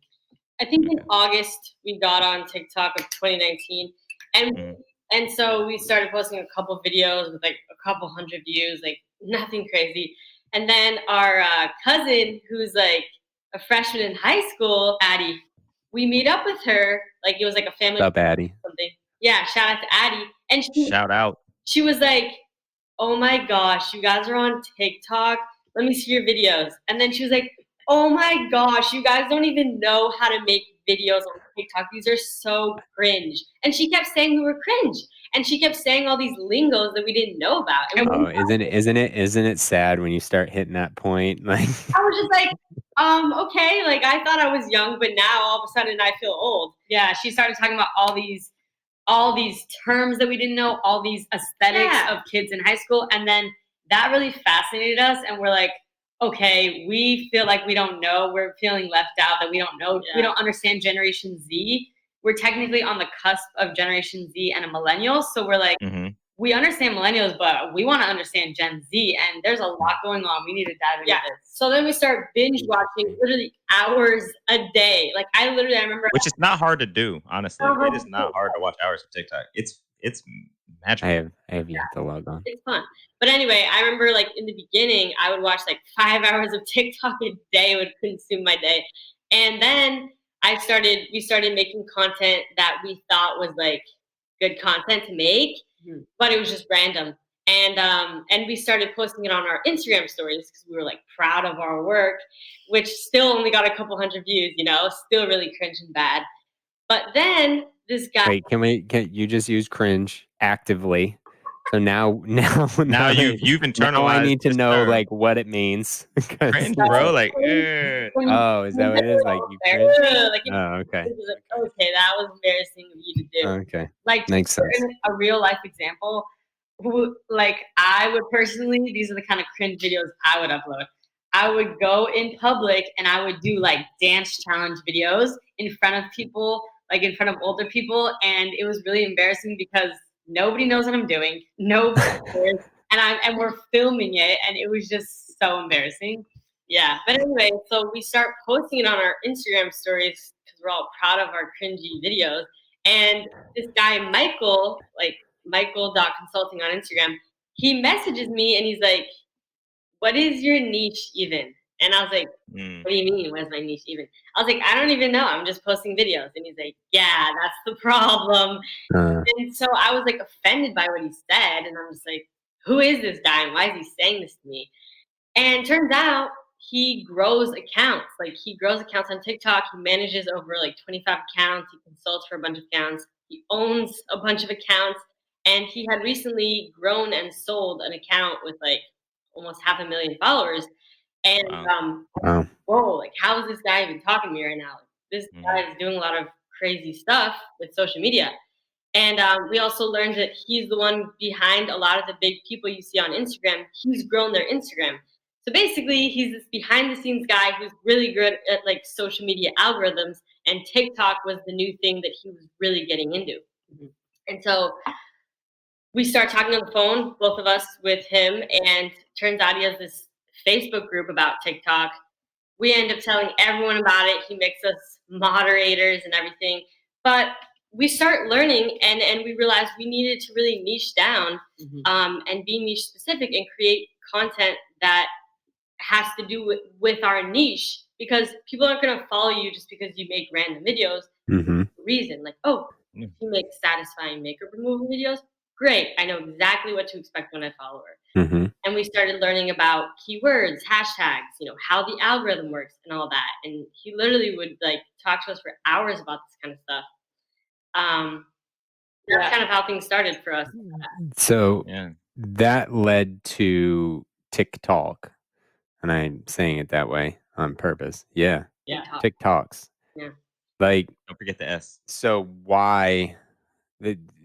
I think in August we got on TikTok of 2019, and so we started posting a couple videos with like a couple hundred views, like nothing crazy. And then our cousin, who's like a freshman in high school, Addie, we meet up with her, like it was like a family. What's up, Addie? Something. Yeah, shout out to Addie. And shout out. She was like, oh my gosh, you guys are on TikTok. Let me see your videos. And then she was like, oh my gosh, you guys don't even know how to make videos on TikTok. These are so cringe. And she kept saying we were cringe. And she kept saying all these lingos that we didn't know about. And isn't it sad when you start hitting that point? Like, I was just like, okay, like I thought I was young, but now all of a sudden I feel old. Yeah, she started talking about all these terms that we didn't know, all these aesthetics of kids in high school. And then that really fascinated us. And we're like, okay, we feel like we don't know. We're feeling left out, that we don't know. Yeah. We don't understand Generation Z. We're technically on the cusp of Generation Z and a millennial. So we're like, we understand millennials, but we want to understand Gen Z. And there's a lot going on. We need to dive into this. So then we start binge watching literally hours a day. Like I remember. Which is not hard to do, honestly. It is not hard to watch hours of TikTok. It's magical. I have yet to log on. It's fun. But anyway, I remember like in the beginning, I would watch like 5 hours of TikTok a day. Would consume my day. And then we started making content that we thought was like good content to make, but it was just random. And we started posting it on our Instagram stories because we were like proud of our work, which still only got a couple hundred views, still really cringe and bad. But then this guy. Wait, can you just use cringe actively? So now you've internalized. Now I need to know like what it means. Cringe, bro. Like, oh, is that what it is? Like you cringe? Oh, okay. Okay, that was embarrassing of you to do. Okay, like makes sense. A real life example. Like I would personally, these are the kind of cringe videos I would upload. I would go in public and I would do like dance challenge videos in front of people, like in front of older people, and it was really embarrassing because nobody knows what I'm doing. Nobody cares. And we're filming it, and it was just so embarrassing. Yeah. But anyway, so we start posting it on our Instagram stories because we're all proud of our cringy videos. And this guy, Michael, like Michael.consulting on Instagram, he messages me and he's like, what is your niche even? And I was like, what do you mean? What is my niche even? I was like, I don't even know. I'm just posting videos. And he's like, yeah, that's the problem. And so I was like offended by what he said. And I'm just like, who is this guy? And why is he saying this to me? And turns out he grows accounts. Like he grows accounts on TikTok. He manages over like 25 accounts. He consults for a bunch of accounts. He owns a bunch of accounts. And he had recently grown and sold an account with like almost 500,000 followers. And whoa, like how is this guy even talking to me right now? Like, this guy is doing a lot of crazy stuff with social media. And we also learned that he's the one behind a lot of the big people you see on Instagram. He's grown their Instagram. So basically, he's this behind the scenes guy who's really good at like social media algorithms, and TikTok was the new thing that he was really getting into. And so we start talking on the phone, both of us with him, and turns out he has this Facebook group about TikTok. We end up telling everyone about it. He makes us moderators and everything. But we start learning, and we realized we needed to really niche down and be niche specific and create content that has to do with our niche, because people aren't going to follow you just because you make random videos. Reason like, oh, you make satisfying makeup removal videos. Great, I know exactly what to expect when I follow her. And we started learning about keywords, hashtags, how the algorithm works and all that. And he literally would like talk to us for hours about this kind of stuff. That's kind of how things started for us. So that led to Tik Talk, and I'm saying it that way on purpose. Yeah. Tik Talks. Yeah. Like, don't forget the S. So why?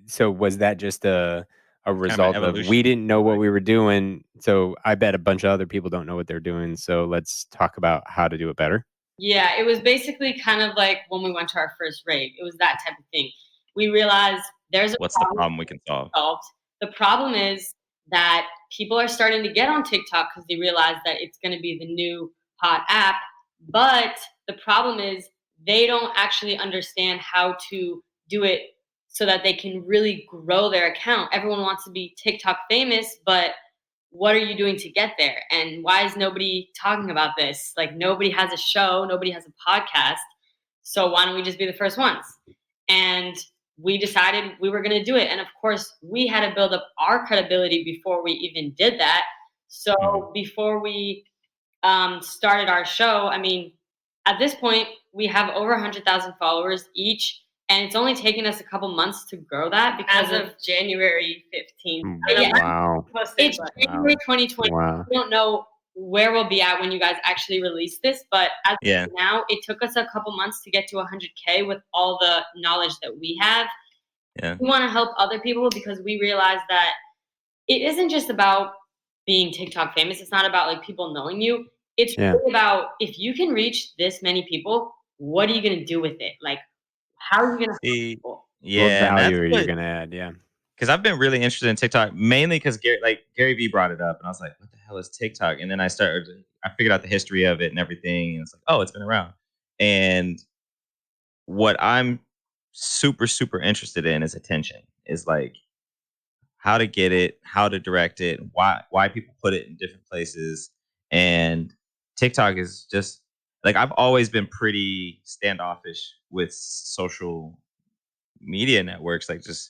So was that just a result of we didn't know what we were doing? So I bet a bunch of other people don't know what they're doing. So let's talk about how to do it better. Yeah, it was basically kind of like when we went to our first rave. It was that type of thing. We realized what's the problem we can solve? The problem is that people are starting to get on TikTok because they realize that it's going to be the new hot app. But the problem is they don't actually understand how to do it so that they can really grow their account. Everyone wants to be TikTok famous, but what are you doing to get there? And why is nobody talking about this? Like, nobody has a show, nobody has a podcast. So why don't we just be the first ones? And we decided we were going to do it. And of course, we had to build up our credibility before we even did that. So before we started our show, I mean, at this point, we have over 100,000 followers each. And it's only taken us a couple months to grow that because of January 15th. Wow. It's January 2020. Wow. We don't know where we'll be at when you guys actually release this, but as of now, it took us a couple months to get to 100K with all the knowledge that we have. Yeah. We want to help other people because we realize that it isn't just about being TikTok famous. It's not about like people knowing you. It's really about if you can reach this many people, what are you going to do with it? Like, how are you going to see? people? Yeah, what value are you going to add? Yeah. Because I've been really interested in TikTok, mainly because Gary Vee brought it up, and I was like, "What the hell is TikTok?" And then I figured out the history of it and everything, and it's like, "Oh, it's been around." And what I'm super, super interested in is attention. Is like how to get it, how to direct it, why people put it in different places, and TikTok is just like I've always been pretty standoffish with social media networks, like just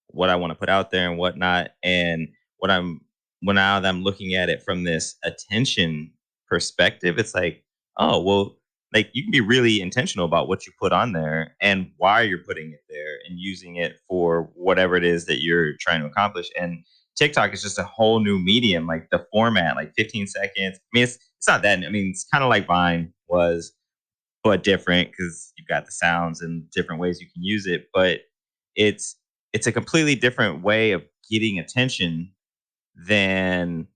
what I want to put out there and whatnot. And now that I'm looking at it from this attention perspective, it's like, oh, well, like you can be really intentional about what you put on there and why you're putting it there and using it for whatever it is that you're trying to accomplish. And TikTok is just a whole new medium, like the format, like 15 seconds. I mean, it's not that. I mean, it's kind of like Vine was, but different because you've got the sounds and different ways you can use it. But it's a completely different way of getting attention than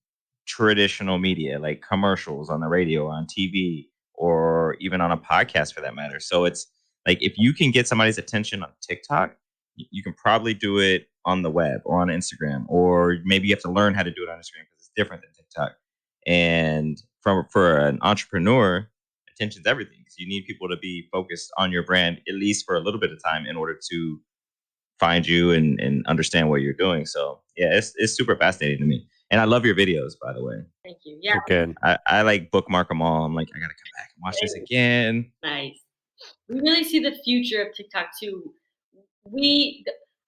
traditional media, like commercials on the radio, on TV, or even on a podcast for that matter. So it's like if you can get somebody's attention on TikTok, you can probably do it on the web or on Instagram, or maybe you have to learn how to do it on Instagram because it's different than TikTok. And for an entrepreneur, attention's everything because you need people to be focused on your brand at least for a little bit of time in order to find you and understand what you're doing. So yeah, it's super fascinating to me. And I love your videos, by the way. Thank you. Yeah. Good. I like bookmark them all. I'm like, I gotta come back and watch this again. Nice. We really see the future of TikTok too.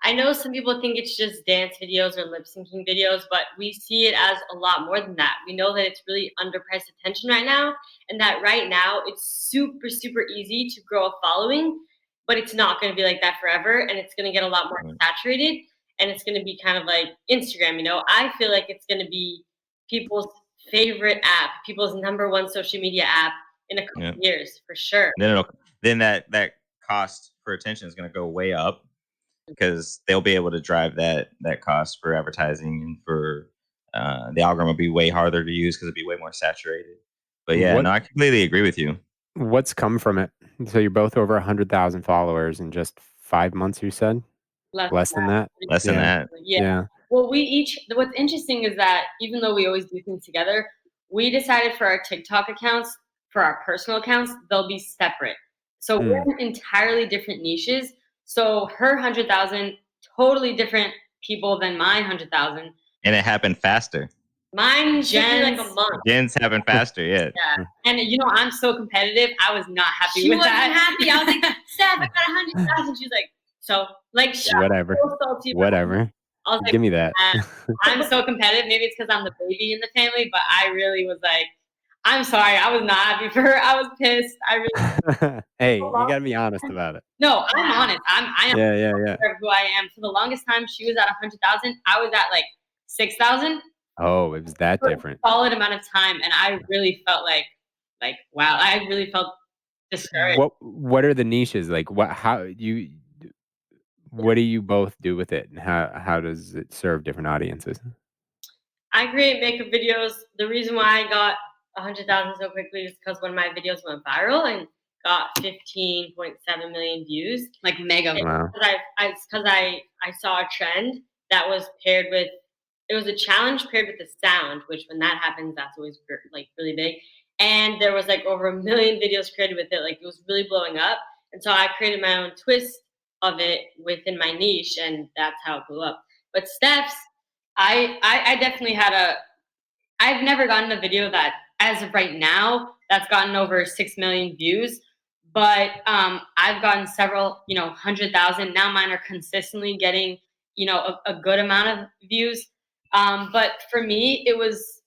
I know some people think it's just dance videos or lip syncing videos, but we see it as a lot more than that. We know that it's really underpriced attention right now, and that right now it's super, super easy to grow a following, but it's not going to be like that forever, and it's going to get a lot more saturated, and it's going to be kind of like Instagram. I feel like it's going to be people's favorite app, people's number one social media app in a couple of years for sure. Then that cost for attention is going to go way up because they'll be able to drive that cost for advertising and for the algorithm will be way harder to use because it'll be way more saturated. But yeah, no, I completely agree with you. What's come from it? So you're both over 100,000 followers in just 5 months, you said? Less than that? Less than that. Yeah. Well, what's interesting is that even though we always do things together, we decided for our TikTok accounts, for our personal accounts, they'll be separate. So we're in entirely different niches. So her 100,000, totally different people than my 100,000. And it happened faster. Mine should be like a month. Jen's happened faster, yeah. Yeah. And I'm so competitive. I was not happy with that. She wasn't happy. I was like, Steph, I got 100,000. She's like, so like, whatever. Whatever. I was like, give me that. I'm so competitive. Maybe it's because I'm the baby in the family, but I really was like, I'm sorry. I was not happy for her. I was pissed. I really. Hey, you got to be honest about it. No, I'm honest. I am. Yeah. Who I am. For the longest time, she was at 100,000. I was at like 6,000. Oh, it was that different. Solid amount of time, and I really felt like wow. I really felt discouraged. What are the niches like? What do you both do with it, and how does it serve different audiences? I create makeup videos. The reason why I got 100,000 so quickly is because one of my videos went viral and got 15.7 million views, like mega. Wow. Because I saw a trend that was paired with. It was a challenge paired with the sound, which when that happens, that's always like really big. And there was like over 1 million videos created with it. Like it was really blowing up. And so I created my own twist of it within my niche, and that's how it blew up. But Steph's, I definitely I've never gotten a video that, as of right now, that's gotten over 6 million views. But I've gotten several, 100,000. Now mine are consistently getting, a good amount of views. But for me, it was,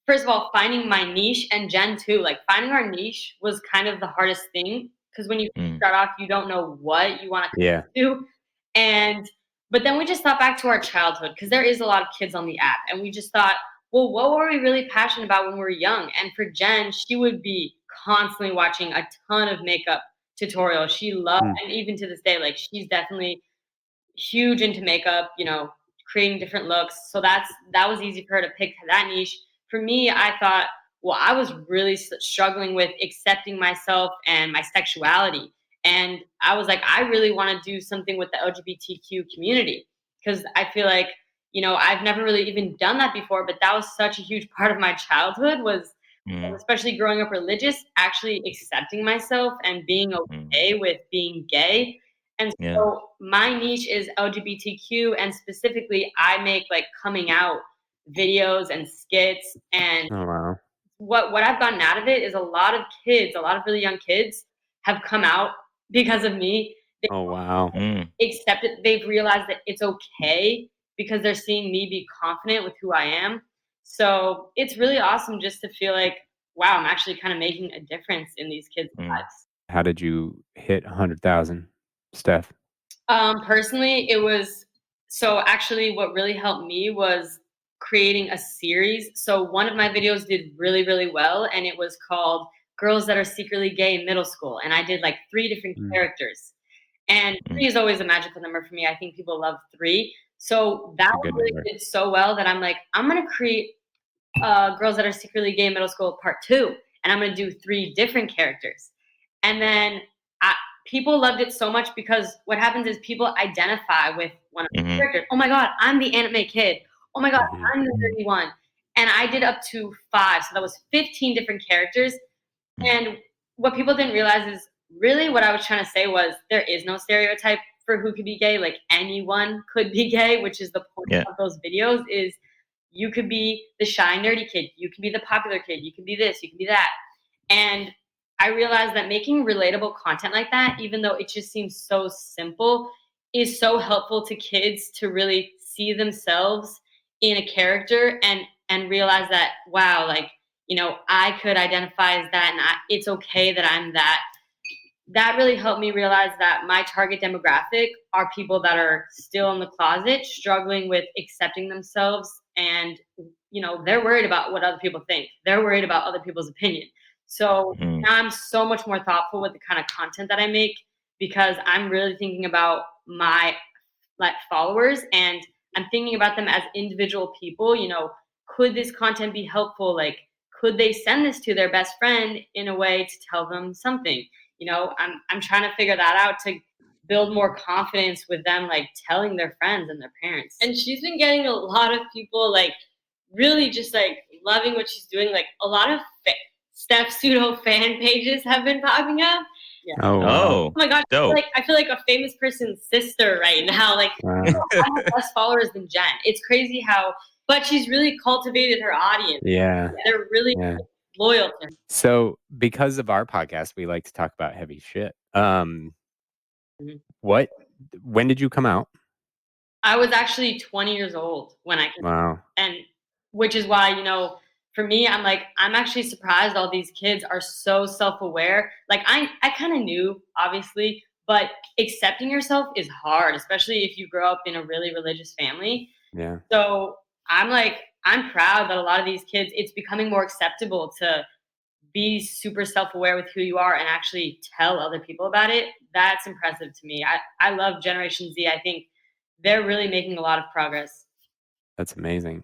first of all, finding my niche, and Jen too. Like finding our niche was kind of the hardest thing, because when you start off, you don't know what you want to do. But then we just thought back to our childhood, because there is a lot of kids on the app, and we just thought, well, what were we really passionate about when we were young? And for Jen, she would be constantly watching a ton of makeup tutorials. She loved, and even to this day, like she's definitely huge into makeup, creating different looks. So that was easy for her to pick that niche. For me, I thought, well, I was really struggling with accepting myself and my sexuality. And I was like, I really want to do something with the LGBTQ community, because I feel like, I've never really even done that before, but that was such a huge part of my childhood, was especially growing up religious, actually accepting myself and being okay with being gay. And so my niche is LGBTQ, and specifically I make like coming out videos and skits. And what I've gotten out of it is a lot of really young kids have come out because of me. Accept it. They've realized that it's okay because they're seeing me be confident with who I am. So it's really awesome just to feel like, wow, I'm actually kind of making a difference in these kids' lives. How did you hit 100,000, Steph? Personally, it was, so actually what really helped me was creating a series. So one of my videos did really, really well, and it was called Girls That Are Secretly Gay in Middle School. And I did like 3 different characters. And 3 is always a magical number for me. I think people love 3. So that really did so well that I'm like, I'm going to create Girls That Are Secretly Gay in Middle School Part 2. And I'm going to do 3 different characters. And then people loved it so much, because what happens is people identify with one of the characters. Oh my God, I'm the anime kid. Oh my God, I'm the nerdy one. And I did up to 5. So that was 15 different characters. And what people didn't realize is really what I was trying to say was there is no stereotype for who could be gay. Like anyone could be gay, which is the point of those videos, is you could be the shy, nerdy kid. You can be the popular kid. You can be this, you can be that. And I realized that making relatable content like that, even though it just seems so simple, is so helpful to kids to really see themselves in a character and realize that, wow, like, I could identify as that, and it's okay that I'm that. That really helped me realize that my target demographic are people that are still in the closet, struggling with accepting themselves, and, they're worried about what other people think. They're worried about other people's opinion. So now I'm so much more thoughtful with the kind of content that I make, because I'm really thinking about my followers, and I'm thinking about them as individual people, could this content be helpful? Like, could they send this to their best friend in a way to tell them something? I'm trying to figure that out to build more confidence with them, like telling their friends and their parents. And she's been getting a lot of people like really just like loving what she's doing. Like a lot of Steph Sutto fan pages have been popping up. Yeah. Oh my god! I feel like a famous person's sister right now. Like I have less followers than Jen. It's crazy how, but she's really cultivated her audience. Yeah, they're really loyal to her. So because of our podcast, we like to talk about heavy shit. When did you come out? I was actually 20 years old when I came out. And which is why, for me, I'm actually surprised all these kids are so self-aware. Like I kind of knew, obviously, but accepting yourself is hard, especially if you grow up in a really religious family. Yeah. So I'm proud that a lot of these kids, it's becoming more acceptable to be super self-aware with who you are and actually tell other people about it. That's impressive to me. I love Generation Z. I think they're really making a lot of progress. That's amazing.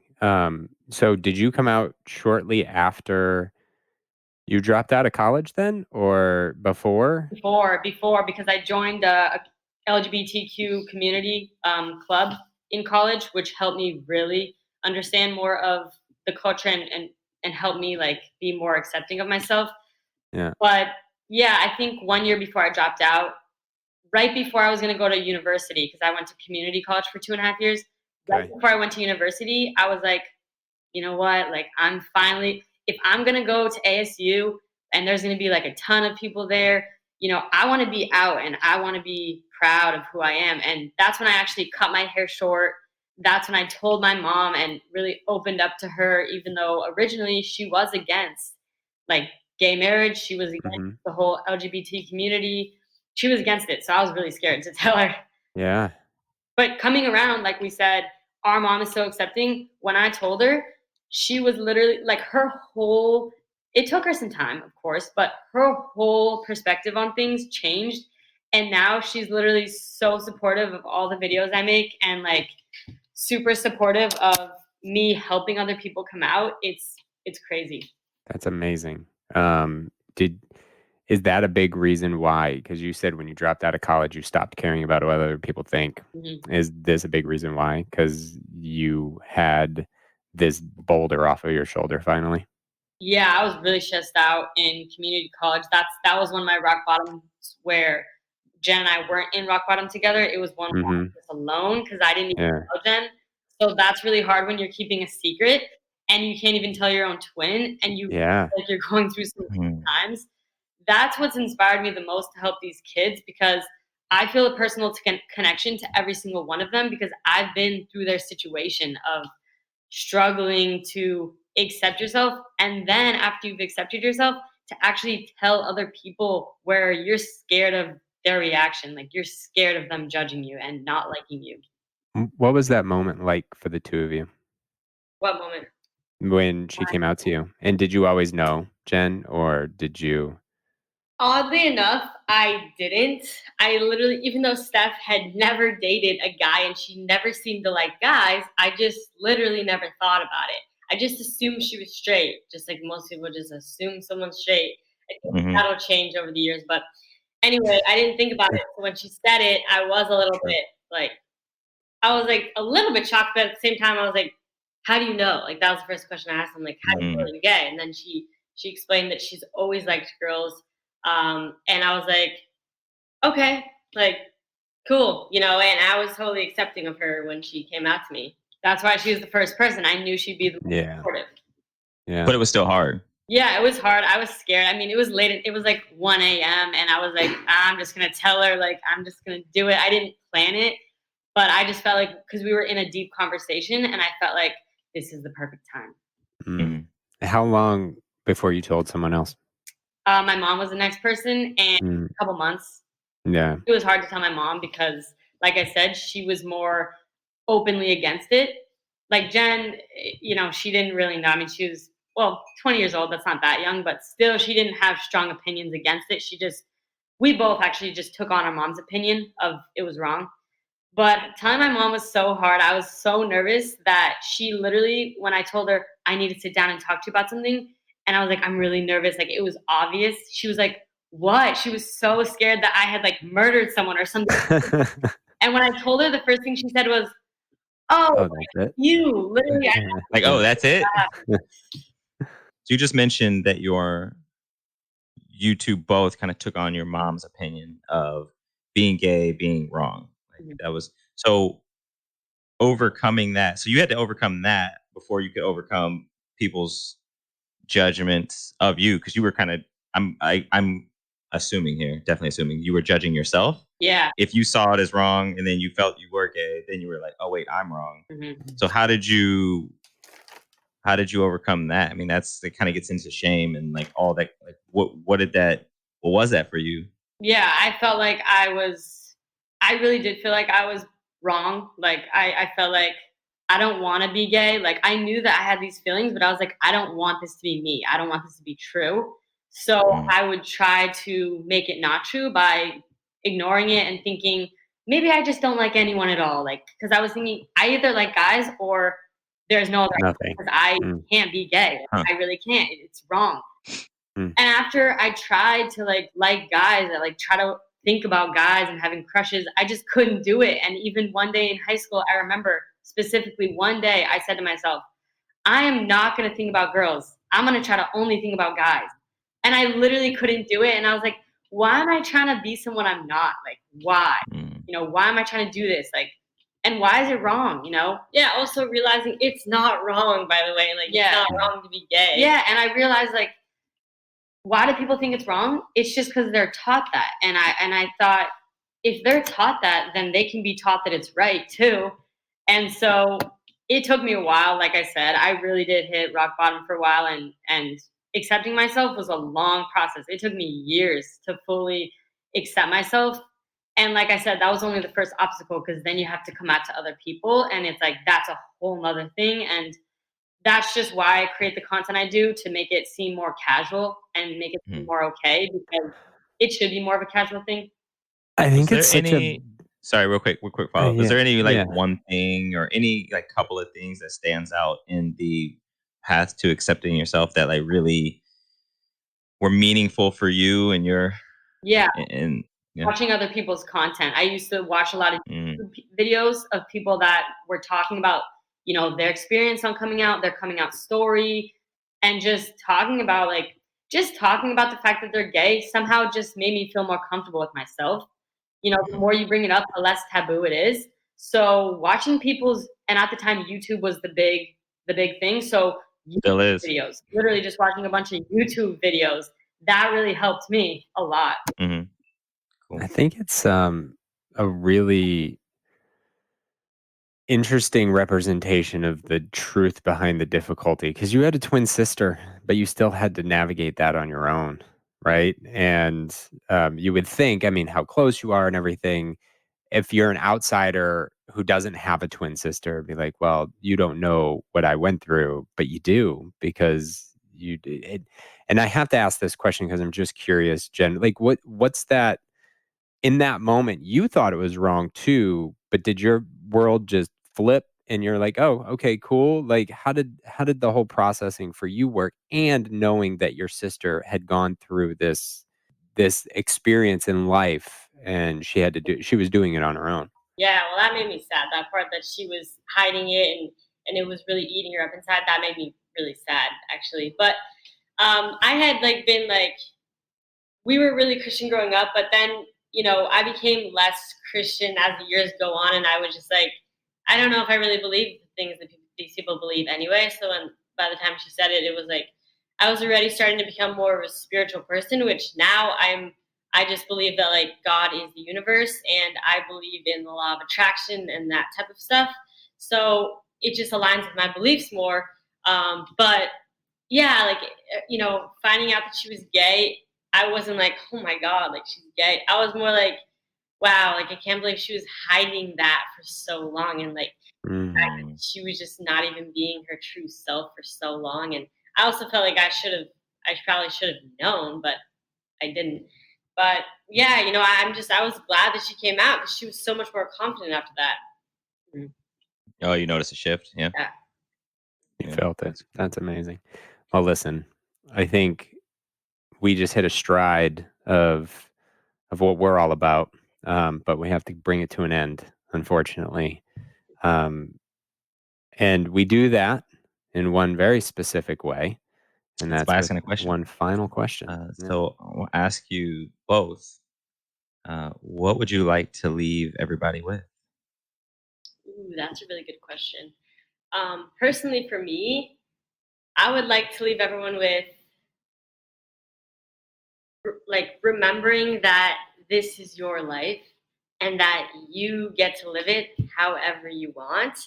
So did you come out shortly after you dropped out of college then, or before? Before, because I joined a LGBTQ community club in college, which helped me really understand more of the culture and help me like be more accepting of myself. Yeah. But yeah, I think 1 year before I dropped out, right before I was going to go to university, because I went to community college for 2.5 years. Right before I went to university, I was like, you know what? Like, if I'm going to go to ASU and there's going to be like a ton of people there, I want to be out and I want to be proud of who I am. And that's when I actually cut my hair short. That's when I told my mom and really opened up to her, even though originally she was against like gay marriage. She was against the whole LGBT community. She was against it. So I was really scared to tell her. Yeah. But coming around, like we said, our mom is so accepting. When I told her, she was literally like it took her some time, of course, but her whole perspective on things changed. And now she's literally so supportive of all the videos I make and like super supportive of me helping other people come out. It's crazy. That's amazing. Is that a big reason why? Because you said when you dropped out of college, you stopped caring about what other people think. Mm-hmm. Is this a big reason why? Because you had this boulder off of your shoulder finally? Yeah, I was really stressed out in community college. That was one of my rock bottoms where Jen and I weren't in rock bottom together. It was one where I was just alone because I didn't even know Jen. So that's really hard when you're keeping a secret and you can't even tell your own twin and you feel like you're going through some times. That's what's inspired me the most to help these kids because I feel a personal connection to every single one of them because I've been through their situation of struggling to accept yourself. And then after you've accepted yourself, to actually tell other people where you're scared of their reaction. Like you're scared of them judging you and not liking you. What was that moment like for the two of you? What moment? When she came out to you. And did you always know, Jen, or did you? Oddly enough, I didn't. I literally, even though Steph had never dated a guy and she never seemed to like guys, I just literally never thought about it. I just assumed she was straight, just like most people just assume someone's straight. I think that'll change over the years. But anyway, I didn't think about it. So when she said it, I was a little bit like, I was like a little bit shocked, but at the same time, I was like, how do you know? Like that was the first question I asked. I'm like, how do you know you're gay? And then she explained that she's always liked girls. And I was like, okay, like, cool, and I was totally accepting of her when she came out to me. That's why she was the first person. I knew she'd be the most supportive. Yeah. But it was still hard. Yeah, it was hard. I was scared. I mean, it was late. It was like 1 a.m. And I was like, I'm just going to tell her, like, I'm just going to do it. I didn't plan it, but I just felt like, because we were in a deep conversation and I felt like this is the perfect time. How long before you told someone else? My mom was the next person and a couple months. Yeah. It was hard to tell my mom because, like I said, she was more openly against it. Like Jen, she didn't really know. I mean, she was, 20 years old. That's not that young, but still she didn't have strong opinions against it. We both actually just took on our mom's opinion of it was wrong. But telling my mom was so hard. I was so nervous that she literally, when I told her, I need to sit down and talk to you about something. And I was like, I'm really nervous. Like, it was obvious. She was like, what? She was so scared that I had like murdered someone or something. And when I told her, the first thing she said was, oh, that's it. You literally, like, oh, that's it. So you just mentioned that you two both kind of took on your mom's opinion of being gay, being wrong. Like that was so overcoming that. So you had to overcome that before you could overcome people's judgments of you, because you were kind of I'm assuming here, definitely assuming you were judging yourself. Yeah. If you saw it as wrong and then you felt you were gay, then you were like, oh wait, I'm wrong. So how did you overcome that? I mean, it kind of gets into shame and like all that. Like what was that for you? Yeah, I felt like I really did feel like I was wrong. Like I felt like I don't want to be gay. Like I knew that I had these feelings, but I was like, I don't want this to be me. I don't want this to be true. So I would try to make it not true by ignoring it and thinking maybe I just don't like anyone at all. Like, because I was thinking I either like guys or there's no other, because I can't be gay. I really can't. It's wrong. And after I tried to like guys, I like try to think about guys and having crushes, I just couldn't do it. And even one day in high school, I remember specifically one day I said to myself, I am not going to think about girls. I'm going to try to only think about guys. And I literally couldn't do it. And I was like, why am I trying to be someone I'm not? Like, why? Why am I trying to do this? Like, and why is it wrong? Yeah. Also realizing it's not wrong, by the way. Like, it's not wrong to be gay. Yeah. And I realized, like, why do people think it's wrong? It's just because they're taught that. And I thought, if they're taught that, then they can be taught that it's right too. And so it took me a while. Like I said, I really did hit rock bottom for a while, and accepting myself was a long process. It took me years to fully accept myself. And like I said, that was only the first obstacle, because then you have to come out to other people, and it's like, that's a whole nother thing. And that's just why I create the content I do, to make it seem more casual and make it seem more okay, because it should be more of a casual thing. I think it's such sorry, real quick follow-up. Is there any one thing or any like couple of things that stands out in the path to accepting yourself that like really were meaningful for you and your watching other people's content? I used to watch a lot of YouTube videos of people that were talking about their experience on coming out, their coming out story, and just talking about the fact that they're gay somehow just made me feel more comfortable with myself. The more you bring it up, the less taboo it is. So watching and at the time YouTube was the big thing. So still is videos, literally just watching a bunch of YouTube videos, that really helped me a lot. Cool. I think it's a really interesting representation of the truth behind the difficulty, because you had a twin sister, but you still had to navigate that on your own, right? And you would think, I mean, how close you are and everything, if you're an outsider who doesn't have a twin sister, be like, well, you don't know what I went through, but you do, because you did. And I have to ask this question because I'm just curious, Jen, like what's that in that moment? You thought it was wrong too, but did your world just flip and you're like, oh, okay, cool? Like how did the whole processing for you work, and knowing that your sister had gone through this experience in life and she was doing it on her own? Yeah, well, that made me sad. That part that she was hiding it and it was really eating her up inside, that made me really sad, actually. But I had been we were really Christian growing up, but then I became less Christian as the years go on, and I was just like, I don't know if I really believe the things that these people believe anyway. So by the time she said it, it was like I was already starting to become more of a spiritual person, which now I just believe that God is the universe, and I believe in the law of attraction and that type of stuff. So it just aligns with my beliefs more. But yeah, finding out that she was gay, I wasn't like, oh my God, she's gay. I was more like, wow, I can't believe she was hiding that for so long. And the fact that she was just not even being her true self for so long. And I also felt like I probably should have known, but I didn't. But yeah, I was glad that she came out, because she was so much more confident after that. Oh, you noticed a shift? Yeah. You felt it. That's amazing. Well, listen, I think we just hit a stride of what we're all about, but we have to bring it to an end, unfortunately. And we do that in one very specific way, and that's by asking a question. One final question. So I'll ask you both, what would you like to leave everybody with? Ooh, that's a really good question. Personally, for me, I would like to leave everyone with remembering that this is your life and that you get to live it however you want.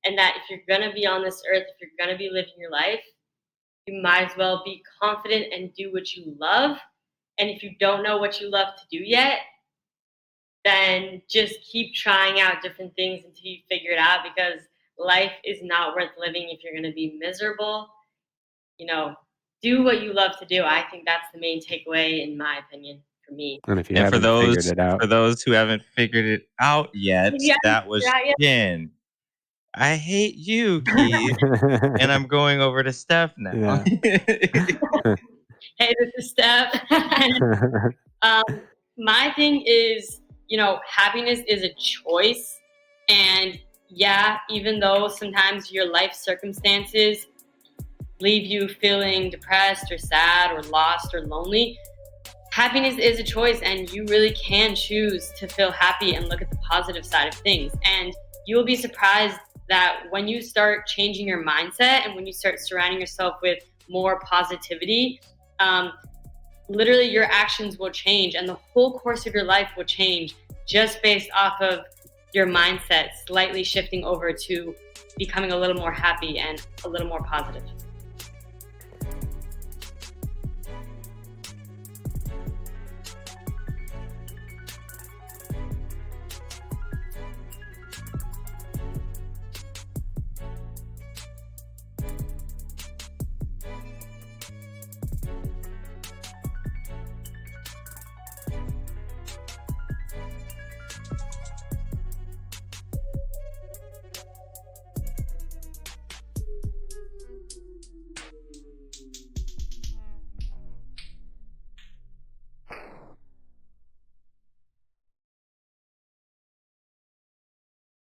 And that if you're going to be on this earth, if you're going to be living your life, you might as well be confident and do what you love. And if you don't know what you love to do yet, then just keep trying out different things until you figure it out, because life is not worth living if you're going to be miserable. Do what you love to do. I think that's the main takeaway, in my opinion, for me. And if you haven't figured it out, for those who haven't figured it out yet, that was Jen. I hate you, Keith. And I'm going over to Steph now. Hey, this is Steph. My thing is, happiness is a choice. And yeah, even though sometimes your life circumstances leave you feeling depressed or sad or lost or lonely, happiness is a choice, and you really can choose to feel happy and look at the positive side of things. And you will be surprised that when you start changing your mindset and when you start surrounding yourself with more positivity, literally your actions will change, and the whole course of your life will change just based off of your mindset slightly shifting over to becoming a little more happy and a little more positive.